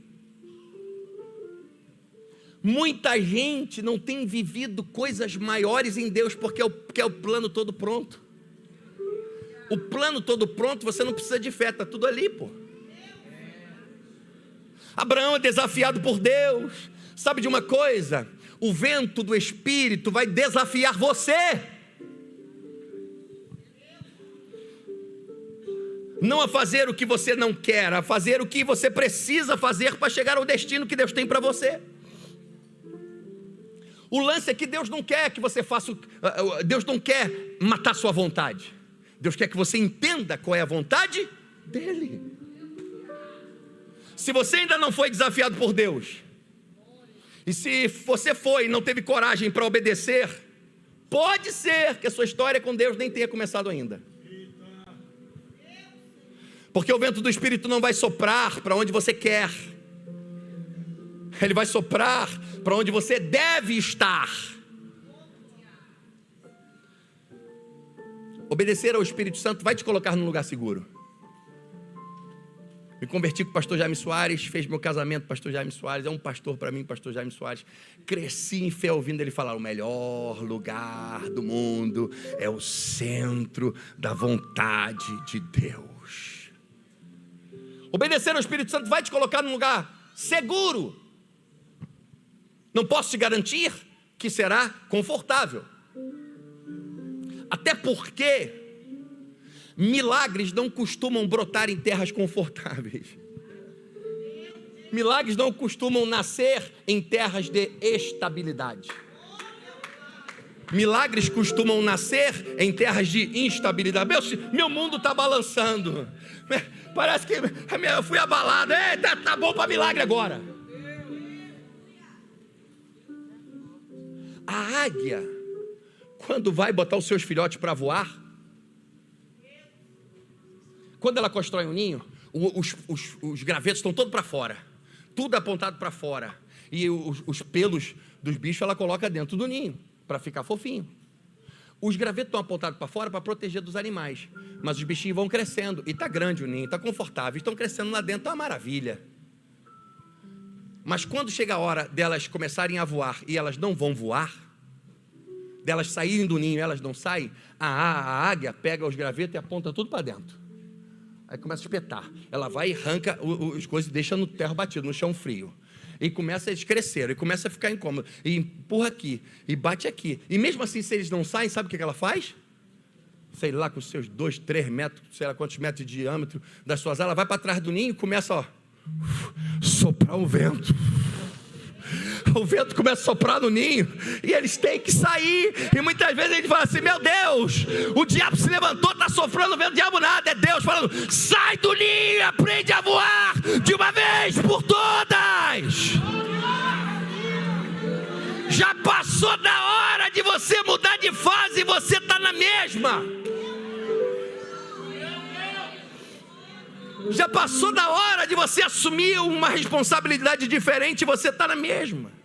Muita gente não tem vivido coisas maiores em Deus porque é o plano todo pronto. O plano todo pronto, você não precisa de fé, está tudo ali, pô. Abraão é desafiado por Deus. Sabe de uma coisa? O vento do Espírito vai desafiar você. Não a fazer o que você não quer, a fazer o que você precisa fazer para chegar ao destino que Deus tem para você. O lance é que Deus não quer que você faça, Deus não quer matar sua vontade. Deus quer que você entenda qual é a vontade dEle. Se você ainda não foi desafiado por Deus, e se você foi e não teve coragem para obedecer, pode ser que a sua história com Deus nem tenha começado ainda. Porque o vento do Espírito não vai soprar para onde você quer. Ele vai soprar para onde você deve estar. Obedecer ao Espírito Santo vai te colocar num lugar seguro. Me converti com o pastor Jaime Soares, fez meu casamento, pastor Jaime Soares, é um pastor para mim, pastor Jaime Soares. Cresci em fé ouvindo ele falar, o melhor lugar do mundo é o centro da vontade de Deus. Obedecer ao Espírito Santo vai te colocar num lugar seguro. Não posso te garantir que será confortável. Até porque milagres não costumam brotar em terras confortáveis. Milagres não costumam nascer em terras de estabilidade. Milagres costumam nascer em terras de instabilidade. Meu mundo está balançando. Parece que eu fui abalado. Tá bom para milagre agora. A águia, quando vai botar os seus filhotes para voar, quando ela constrói um ninho, os gravetos estão todos para fora, tudo apontado para fora, e os pelos dos bichos ela coloca dentro do ninho, para ficar fofinho. Os gravetos estão apontados para fora para proteger dos animais, mas os bichinhos vão crescendo, e está grande o ninho, está confortável, estão crescendo lá dentro, é uma maravilha. Mas quando chega a hora delas começarem a voar, e elas não vão voar, delas saírem do ninho e elas não saem, a águia pega os gravetos e aponta tudo para dentro. Aí começa a espetar. Ela vai e arranca as coisas e deixa no terra batido, no chão frio. E começa a crescer, e começa a ficar incômodo. E empurra aqui, e bate aqui. E mesmo assim, se eles não saem, sabe o que ela faz? Sei lá, com os seus 2, 3 metros, sei lá quantos metros de diâmetro das suas alas, vai para trás do ninho e começa, soprar o vento. O vento começa a soprar no ninho, e eles têm que sair, e muitas vezes a gente fala assim, meu Deus, o diabo se levantou, está sofrendo o vento, o diabo nada, é Deus falando, sai do ninho e aprende a voar, de uma vez por todas. Já passou da hora de você mudar de fase, e você está na mesma. Já passou da hora de você assumir uma responsabilidade diferente, e você está na mesma.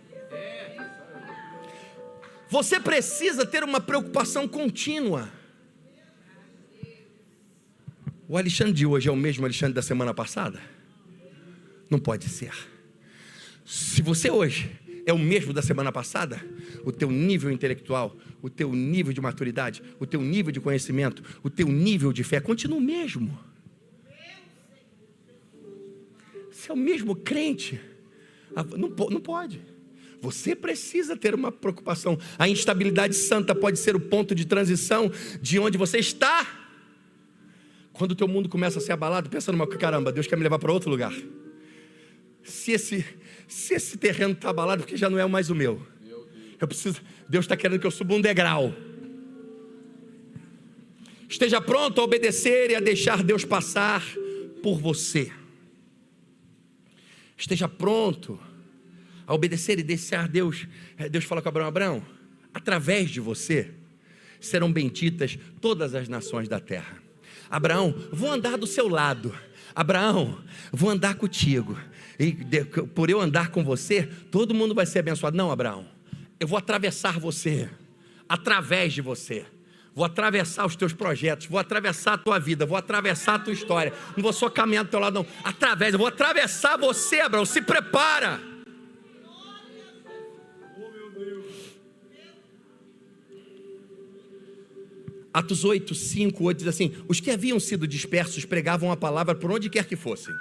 Você precisa ter uma preocupação contínua. O Alexandre de hoje é o mesmo Alexandre da semana passada? Não pode ser. Se você hoje é o mesmo da semana passada, o teu nível intelectual, o teu nível de maturidade, o teu nível de conhecimento, o teu nível de fé continua o mesmo. Você é o mesmo crente? Não pode. Você precisa ter uma preocupação. A instabilidade santa pode ser o ponto de transição de onde você está. Quando o teu mundo começa a ser abalado, pensa numa, caramba, Deus quer me levar para outro lugar. Se esse terreno está abalado, porque já não é mais o meu. Deus está querendo que eu suba um degrau. Esteja pronto a obedecer e a deixar Deus passar por você. Esteja pronto a obedecer e deixar Deus. Deus fala com Abraão, através de você serão benditas todas as nações da terra. Abraão, vou andar do seu lado. Abraão, vou andar contigo. E por eu andar com você, todo mundo vai ser abençoado. Não, Abraão, eu vou atravessar você, através de você. Vou atravessar os teus projetos, vou atravessar a tua vida, vou atravessar a tua história. Não vou só caminhar do teu lado, não. Eu vou atravessar você, Abraão. Se prepara. Atos 8, 5, 8 diz assim: os que haviam sido dispersos pregavam a palavra por onde quer que fossem.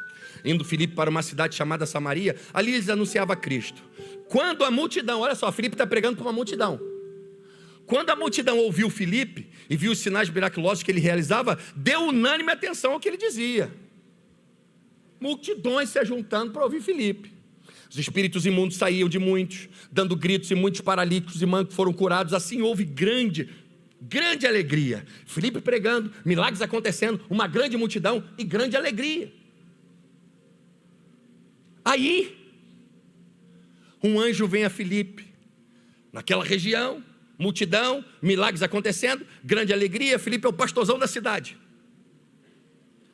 Indo Filipe para uma cidade chamada Samaria, ali eles anunciavam Cristo. Quando a multidão, olha só, Filipe está pregando para uma multidão. Quando a multidão ouviu Filipe e viu os sinais miraculosos que ele realizava, deu unânime atenção ao que ele dizia. Multidões se juntando para ouvir Filipe. Os espíritos imundos saíam de muitos, dando gritos, e muitos paralíticos e mancos foram curados. Assim houve grande alegria. Filipe pregando, milagres acontecendo, uma grande multidão e grande alegria. Aí, um anjo vem a Filipe, naquela região, multidão, milagres acontecendo, grande alegria. Filipe é o pastorzão da cidade.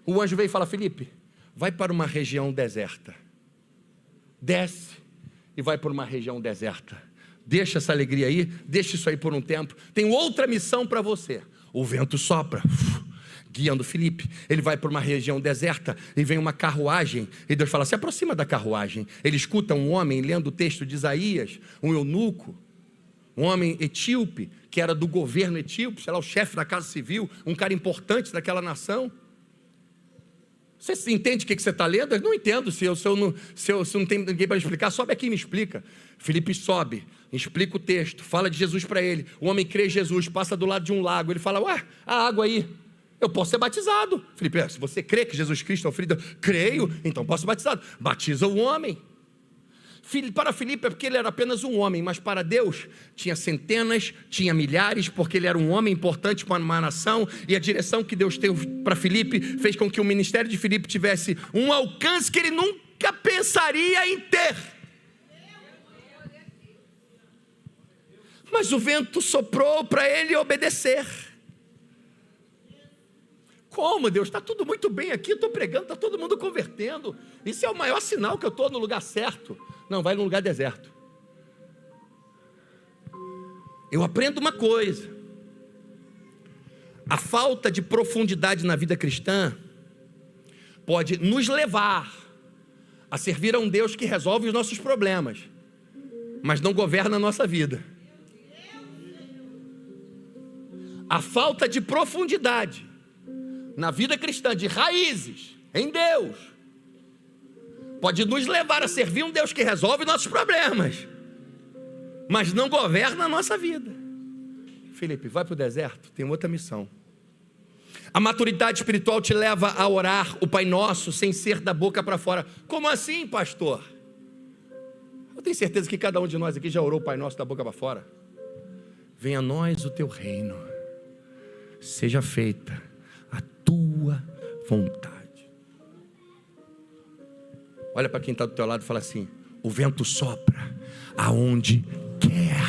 O anjo vem e fala: Filipe, vai para uma região deserta. Desce e vai para uma região deserta. Deixa essa alegria aí, deixa isso aí por um tempo. Tem outra missão para você. O vento sopra, guiando Filipe. Ele vai para uma região deserta e vem uma carruagem. E Deus fala: se aproxima da carruagem. Ele escuta um homem lendo o texto de Isaías, um eunuco, um homem etíope, que era do governo etíope, sei lá, o chefe da casa civil, um cara importante daquela nação. Você entende o que você está lendo? Eu não entendo, se eu não tenho ninguém para me explicar, sobe aqui e me explica. Filipe sobe, explica o texto, fala de Jesus para ele. O homem crê em Jesus, passa do lado de um lago, ele fala: ué, a água aí, eu posso ser batizado. Filipe: se você crê que Jesus Cristo é o Filho de Deus, creio, então posso ser batizado. Batiza o homem. Para Filipe é porque ele era apenas um homem, mas para Deus tinha centenas, tinha milhares, porque ele era um homem importante para uma nação, e a direção que Deus teve para Filipe fez com que o ministério de Filipe tivesse um alcance que ele nunca pensaria em ter. Mas o vento soprou para ele obedecer. Como, Deus? Está tudo muito bem aqui, estou pregando, está todo mundo convertendo. Isso é o maior sinal que eu estou no lugar certo. Não, vai num lugar deserto. Eu aprendo uma coisa: a falta de profundidade na vida cristã pode nos levar a servir a um Deus que resolve os nossos problemas, mas não governa a nossa vida. A falta de profundidade na vida cristã, de raízes em Deus, pode nos levar a servir um Deus que resolve nossos problemas, mas não governa a nossa vida. Felipe, vai para o deserto, tem outra missão. A maturidade espiritual te leva a orar o Pai Nosso sem ser da boca para fora. Como assim, pastor? Eu tenho certeza que cada um de nós aqui já orou o Pai Nosso da boca para fora. Venha a nós o teu reino, seja feita a tua vontade. Olha para quem está do teu lado e fala assim: o vento sopra aonde quer.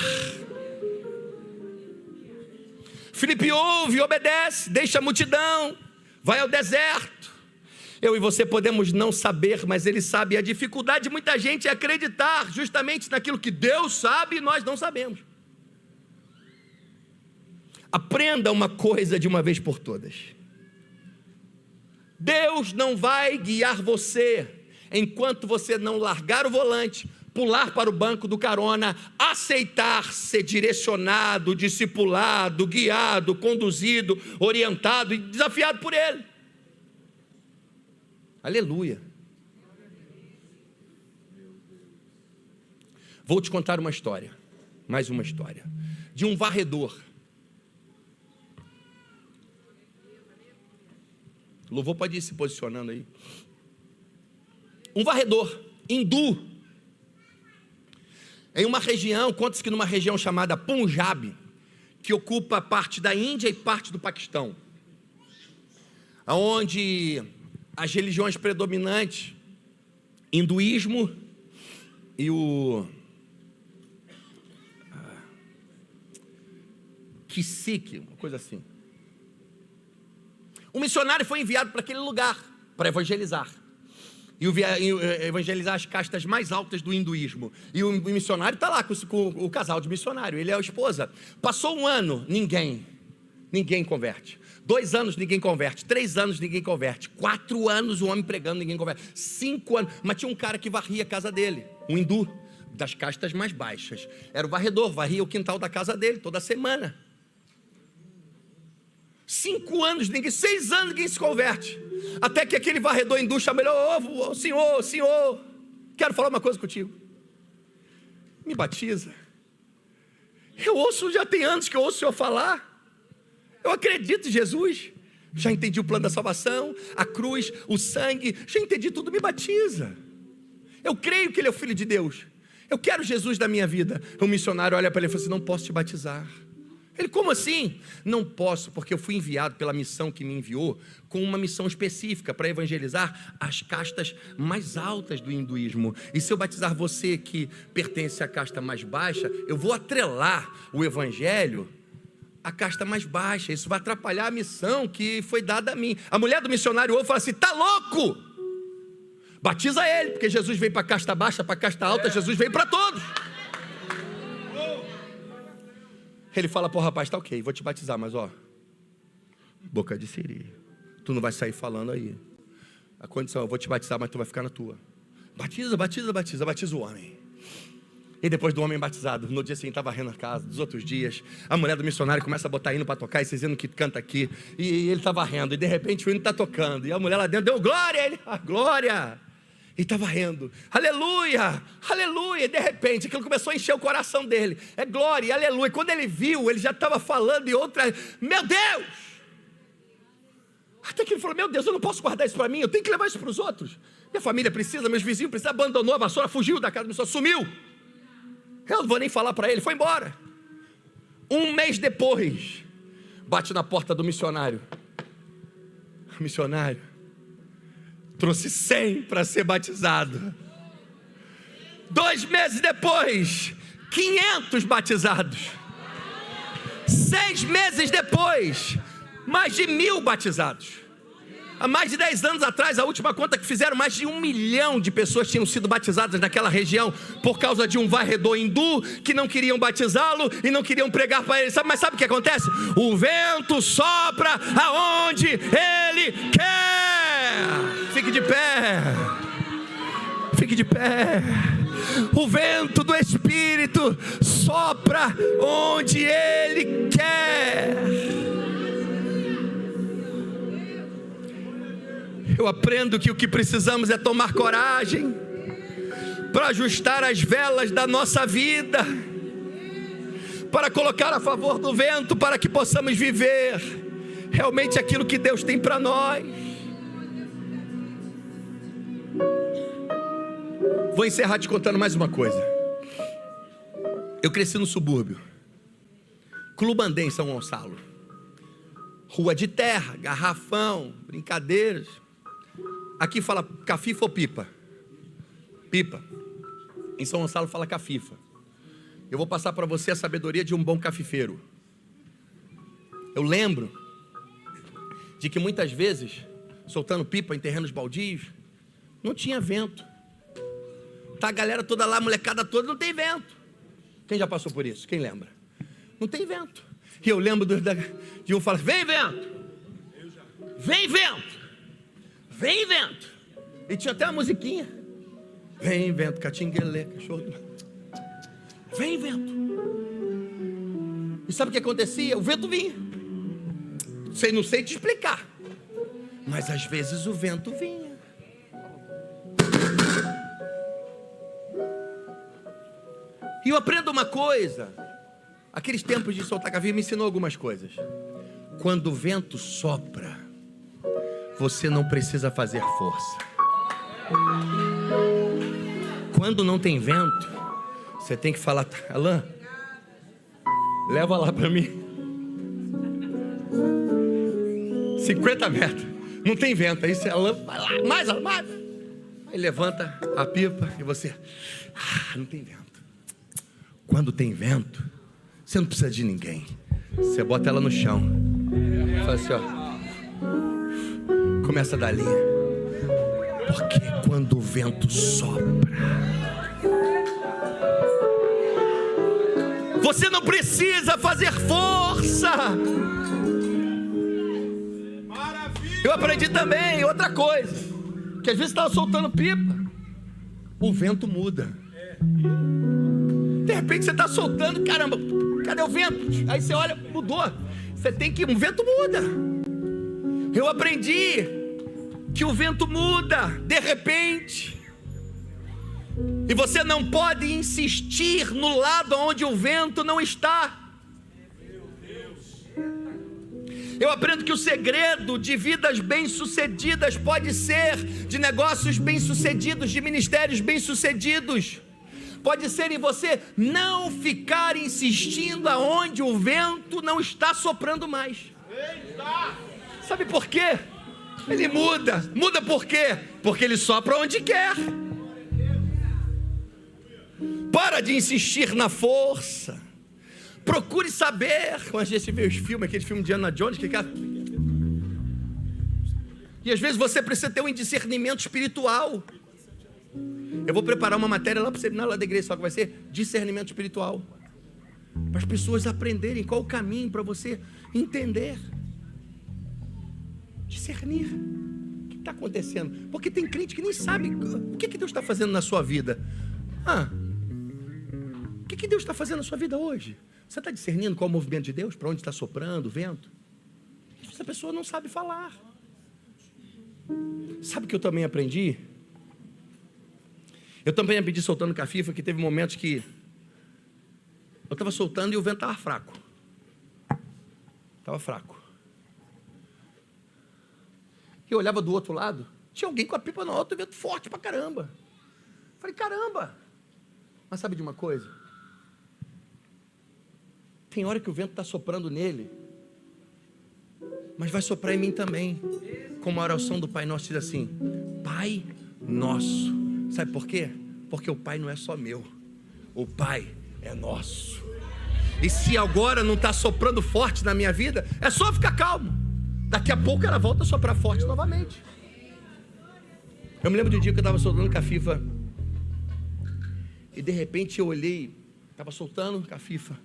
Filipe ouve, obedece, deixa a multidão, vai ao deserto. Eu e você podemos não saber, mas ele sabe. A dificuldade de muita gente é acreditar justamente naquilo que Deus sabe e nós não sabemos. Aprenda uma coisa de uma vez por todas: Deus não vai guiar você enquanto você não largar o volante, pular para o banco do carona, aceitar ser direcionado, discipulado, guiado, conduzido, orientado e desafiado por Ele. Aleluia. Vou te contar uma história, mais uma história, de um varredor. O louvor pode ir se posicionando aí. Um varredor hindu, em uma região, conta-se que numa região chamada Punjab, que ocupa parte da Índia e parte do Paquistão, onde as religiões predominantes, hinduísmo e o Sikh, uma coisa assim. Um missionário foi enviado para aquele lugar para evangelizar, e evangelizar as castas mais altas do hinduísmo. E o missionário está lá com o casal de missionário, ele é a esposa. Passou um ano, ninguém converte. 2 anos, ninguém converte. 3 anos, ninguém converte. 4 anos, o homem pregando, ninguém converte. 5 anos, mas tinha um cara que varria a casa dele, um hindu, das castas mais baixas. Era o varredor, varria o quintal da casa dele toda semana. 5 anos, 6 anos, ninguém se converte. Até que aquele varredor hindu chama ele: ô senhor, quero falar uma coisa contigo. Me batiza. Já tem anos que eu ouço o senhor falar. Eu acredito em Jesus. Já entendi o plano da salvação, a cruz, o sangue, já entendi tudo, me batiza. Eu creio que Ele é o Filho de Deus. Eu quero Jesus na minha vida. O missionário olha para ele e fala assim: não posso te batizar. Ele: como assim? Não posso, porque eu fui enviado pela missão que me enviou, com uma missão específica para evangelizar as castas mais altas do hinduísmo. E se eu batizar você que pertence à casta mais baixa, eu vou atrelar o evangelho à casta mais baixa. Isso vai atrapalhar a missão que foi dada a mim. A mulher do missionário ouve e fala assim: tá louco? Batiza ele, porque Jesus veio para a casta baixa, para a casta alta, Jesus veio para todos. Ele fala: pô, rapaz, tá ok, vou te batizar, mas boca de siri, tu não vai sair falando aí. A condição: eu vou te batizar, mas tu vai ficar na tua. Batiza o homem. E depois do homem batizado, no dia seguinte estava varrendo a casa. Dos outros dias, a mulher do missionário começa a botar hino para tocar, esse hino que canta aqui, e ele está varrendo, e de repente o hino está tocando, e a mulher lá dentro deu glória, ele: a glória. E estava rindo: aleluia, aleluia. E de repente aquilo começou a encher o coração dele: é glória, aleluia. Quando ele viu, ele já estava falando em outra: meu Deus, Até que ele falou, meu Deus, eu não posso guardar isso para mim, eu tenho que levar isso para os outros. Minha família precisa, meus vizinhos precisam. Abandonou a vassoura, fugiu da casa da pessoa, sumiu. Eu não vou nem falar para ele, foi embora. Um mês depois, bate na porta do missionário. O missionário trouxe 100 para ser batizado. 2 meses depois, 500 batizados. 6 meses depois, mais de 1.000 batizados. Há mais de 10 anos atrás, a última conta que fizeram, mais de 1 milhão de pessoas tinham sido batizadas naquela região, por causa de um varredor hindu, que não queriam batizá-lo, e não queriam pregar para ele. Mas sabe o que acontece? O vento sopra aonde ele quer. Fique de pé. Fique de pé. O vento do Espírito sopra onde ele quer. Eu aprendo que o que precisamos é tomar coragem para ajustar as velas da nossa vida, para colocar a favor do vento, para que possamos viver realmente aquilo que Deus tem para nós. Vou encerrar te contando mais uma coisa. Eu cresci no subúrbio, Clubandê, em São Gonçalo. Rua de terra, garrafão, brincadeiras. Aqui fala cafifa ou pipa? Pipa. Em São Gonçalo fala cafifa. Eu vou passar para você a sabedoria de um bom cafifeiro. Eu lembro de que muitas vezes, soltando pipa em terrenos baldios, não tinha vento. Tá a galera toda lá, a molecada toda, não tem vento. Quem já passou por isso? Quem lembra? Não tem vento. E eu lembro de um falar, vem vento, vem vento, vem vento. E tinha até uma musiquinha. Vem vento, catinguelê, cachorro. Vem vento. E sabe o que acontecia? O vento vinha. Não sei te explicar, mas às vezes o vento vinha. E eu aprendo uma coisa. Aqueles tempos de soltar café me ensinou algumas coisas. Quando o vento sopra, você não precisa fazer força. Quando não tem vento, você tem que falar, Alain, leva lá para mim. 50 metros, não tem vento. Aí você, Alain, vai lá, mais. Aí levanta a pipa e você, não tem vento. Quando tem vento, você não precisa de ninguém. Você bota ela no chão. Faz assim, ó. Começa a dar linha. Porque quando o vento sopra, você não precisa fazer força. Eu aprendi também outra coisa. Que às vezes estava soltando pipa, o vento muda. De repente você está soltando, caramba, cadê o vento? Aí você olha, mudou. Você tem que, o vento muda. Eu aprendi que o vento muda de repente. E você não pode insistir no lado onde o vento não está. Eu aprendo que o segredo de vidas bem-sucedidas pode ser de negócios bem-sucedidos, de ministérios bem-sucedidos. Pode ser em você não ficar insistindo aonde o vento não está soprando mais. Sabe por quê? Ele muda. Muda por quê? Porque ele sopra onde quer. Para de insistir na força. Procure saber. Quando a gente vê os filmes, aquele filme de Indiana Jones, e às vezes você precisa ter um discernimento espiritual. Eu vou preparar uma matéria lá para o seminário lá da igreja, só que vai ser discernimento espiritual. Para as pessoas aprenderem qual o caminho para você entender. Discernir. O que está acontecendo? Porque tem crente que nem sabe o que Deus está fazendo na sua vida. O que Deus está fazendo na sua vida hoje? Você está discernindo qual é o movimento de Deus? Para onde está soprando o vento? Essa pessoa não sabe falar. Sabe o que eu também aprendi? Eu também aprendi soltando cafifa, que teve momentos que eu estava soltando e o vento estava fraco. Estava fraco. Eu olhava do outro lado, tinha alguém com a pipa no alto, vento forte pra caramba. Falei, caramba. Mas sabe de uma coisa? Tem hora que o vento está soprando nele, mas vai soprar em mim também. Como a oração do Pai Nosso diz assim: Pai Nosso. Sabe por quê? Porque o Pai não é só meu, o Pai é nosso. E se agora não está soprando forte na minha vida, é só ficar calmo. Daqui a pouco ela volta a soprar forte novamente. Eu me lembro de um dia que eu estava soltando cafifa, e de repente eu olhei, estava soltando cafifa,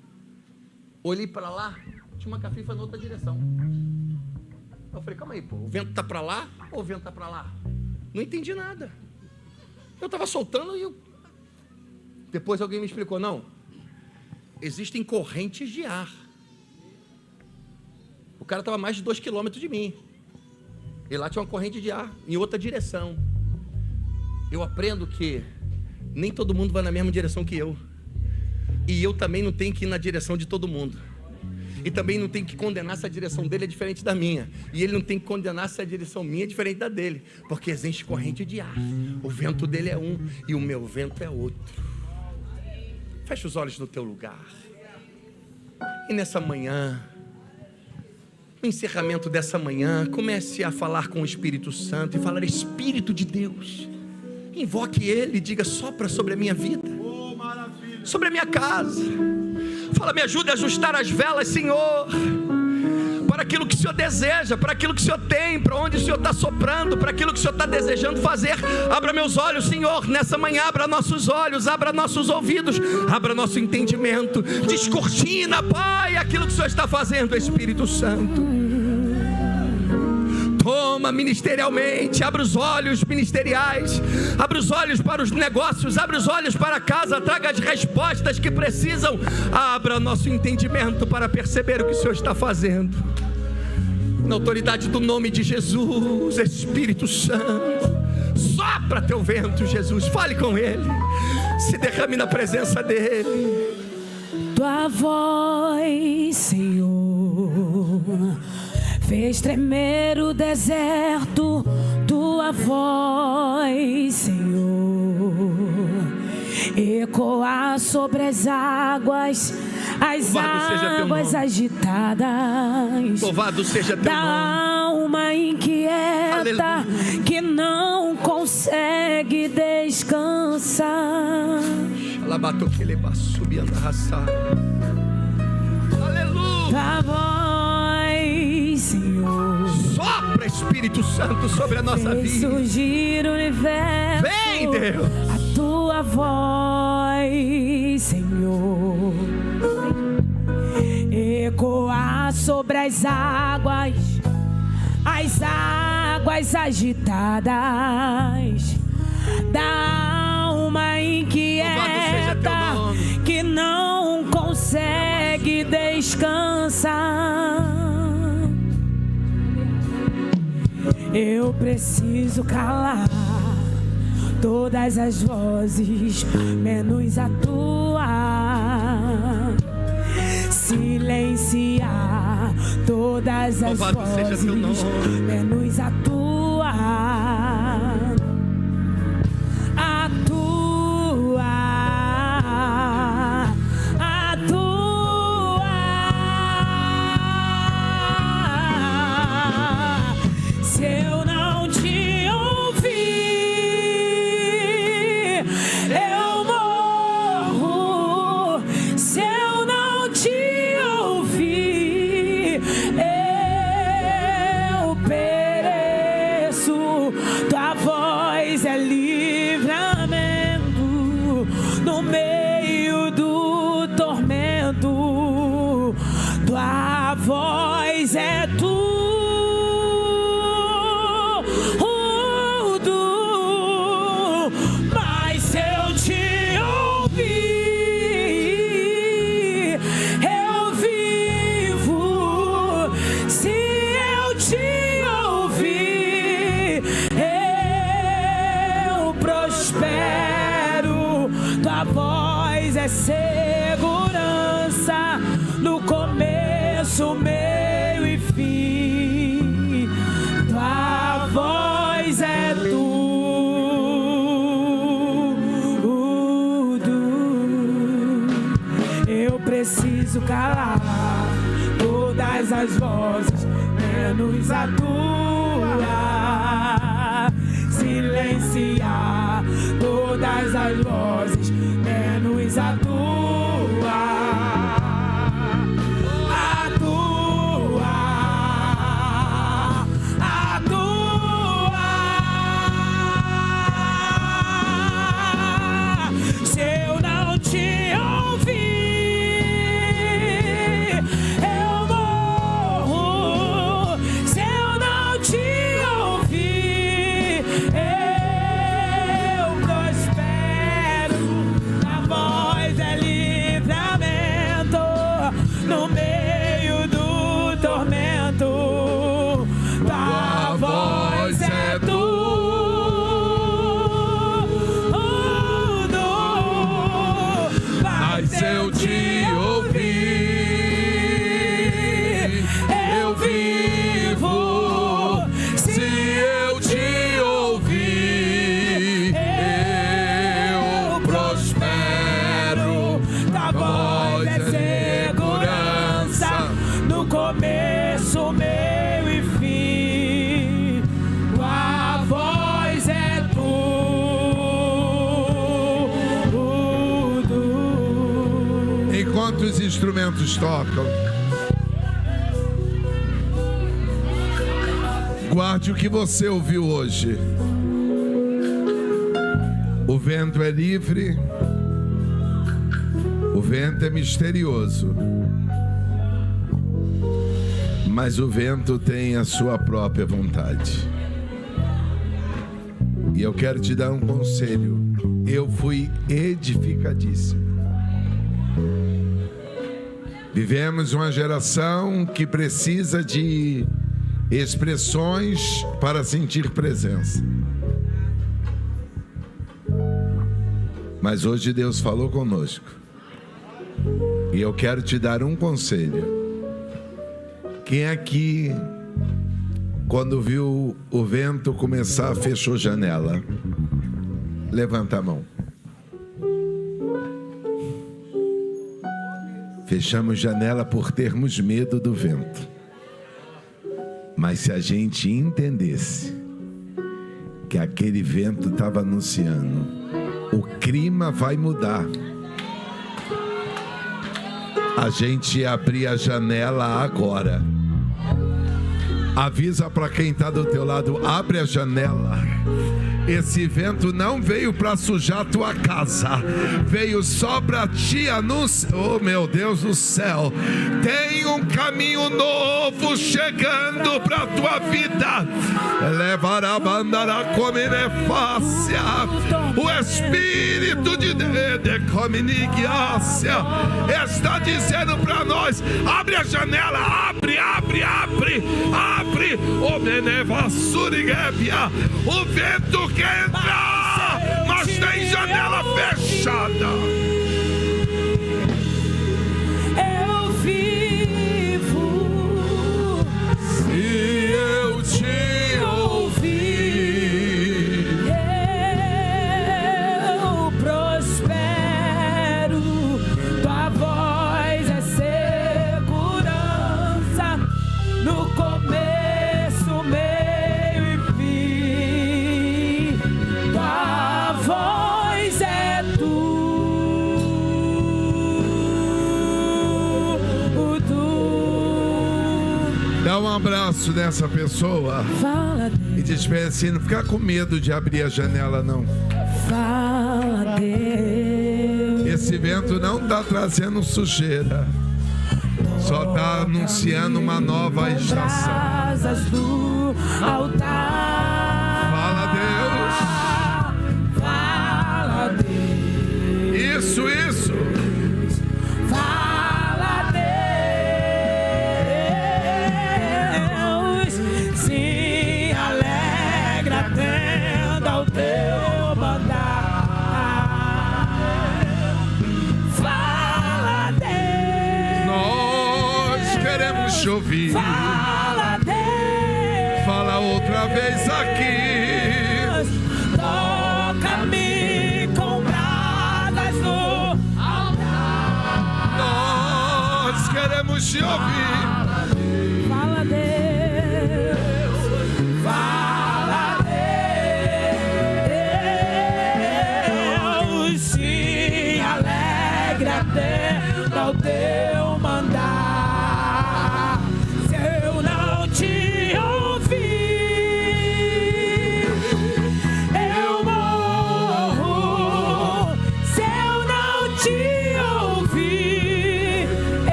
olhei para lá, tinha uma cafifa na outra direção. Eu falei, calma aí, pô, o vento está para lá ou o vento está para lá? Não entendi nada. Eu estava soltando e depois alguém me explicou, não, existem correntes de ar. O cara estava a mais de 2 quilômetros de mim, e lá tinha uma corrente de ar em outra direção. Eu aprendo que nem todo mundo vai na mesma direção que eu, e eu também não tenho que ir na direção de todo mundo, e também não tenho que condenar se a direção dele é diferente da minha, e ele não tem que condenar se a direção minha é diferente da dele, porque existe corrente de ar. O vento dele é um e o meu vento é outro. Fecha os olhos no teu lugar. E nessa manhã, no encerramento dessa manhã, comece a falar com o Espírito Santo e falar: Espírito de Deus, invoque Ele, diga: sopra sobre a minha vida, sobre a minha casa. Fala: me ajude a ajustar as velas, Senhor, para aquilo que o Senhor deseja, para aquilo que o Senhor tem, para onde o Senhor está soprando, para aquilo que o Senhor está desejando fazer. Abra meus olhos, Senhor, nessa manhã. Abra nossos olhos, abra nossos ouvidos, abra nosso entendimento. Descortina, Pai, aquilo que o Senhor está fazendo, Espírito Santo. Toma ministerialmente, abre os olhos ministeriais, abre os olhos para os negócios, abre os olhos para a casa, traga as respostas que precisam, abra nosso entendimento para perceber o que o Senhor está fazendo. Na autoridade do nome de Jesus, Espírito Santo, sopra teu vento, Jesus, fale com Ele, se derrame na presença dEle. Tua voz, Senhor, fez tremer o deserto. Tua voz, Senhor, ecoar sobre as águas agitadas. Louvado seja teu da alma inquieta. Aleluia. Que não consegue descansar. Aleluia. Tua voz, Senhor, sopra, Espírito Santo, sobre a nossa vida. Surgir o universo. Vem, Deus. A tua voz, Senhor, ecoar sobre as águas agitadas da alma inquieta que não consegue descansar. Eu preciso calar todas as vozes, menos a tua. Silenciar todas as vozes, menos a tua. A tua. A tua. Se eu não te ouvir, eu morro. Se eu não te ouvir, eu pereço. Tua voz é livramento no meio do tormento. Tua voz é tudo. Mas se eu te ouvir, eu vivo. Se eu te ouvir, eu prospero. Tua voz é segurança no começo, meio e fim. Tua voz preciso calar todas as vozes, menos a tua. Silenciar todas as vozes, menos a tua. Os instrumentos tocam. Guarde o que você ouviu hoje. O vento é livre, o vento é misterioso, mas o vento tem a sua própria vontade. E eu quero te dar um conselho. Eu fui edificadíssimo. Vivemos uma geração que precisa de expressões para sentir presença. Mas hoje Deus falou conosco. E eu quero te dar um conselho. Quem aqui, quando viu o vento começar, fechou janela? Levanta a mão. Fechamos janela por termos medo do vento. Mas se a gente entendesse que aquele vento estava anunciando, o clima vai mudar, a gente ia abrir a janela agora. Avisa para quem está do teu lado, abre a janela. Esse vento não veio para sujar a tua casa, veio só para te anunciar. Oh meu Deus do céu, tem um caminho novo chegando para a tua vida. Levará a bandara cominefácia. O Espírito de Cominigácia está dizendo para nós: abre a janela, abre. O Menevassurigébia, o vento quer entrar, mas tem janela fechada. Eu vivo se eu te ouvir, eu prospero. Tua voz é segurança no começo, meio e fim. Tua voz é dá um abraço nessa pessoa e diz pra ele assim: não fica com medo de abrir a janela, não. Fala, Deus. Esse vento não está trazendo sujeira, só está anunciando uma nova estação. Asas do altar. Fala, Deus. Fala, Deus. Isso. Fala, Deus. Se alegra tendo ao teu mandar. Fala, Deus. Nós queremos te ouvir. Fala, Deus. Fala outra vez aqui. Toca-me com bradas no altar. te ouvir.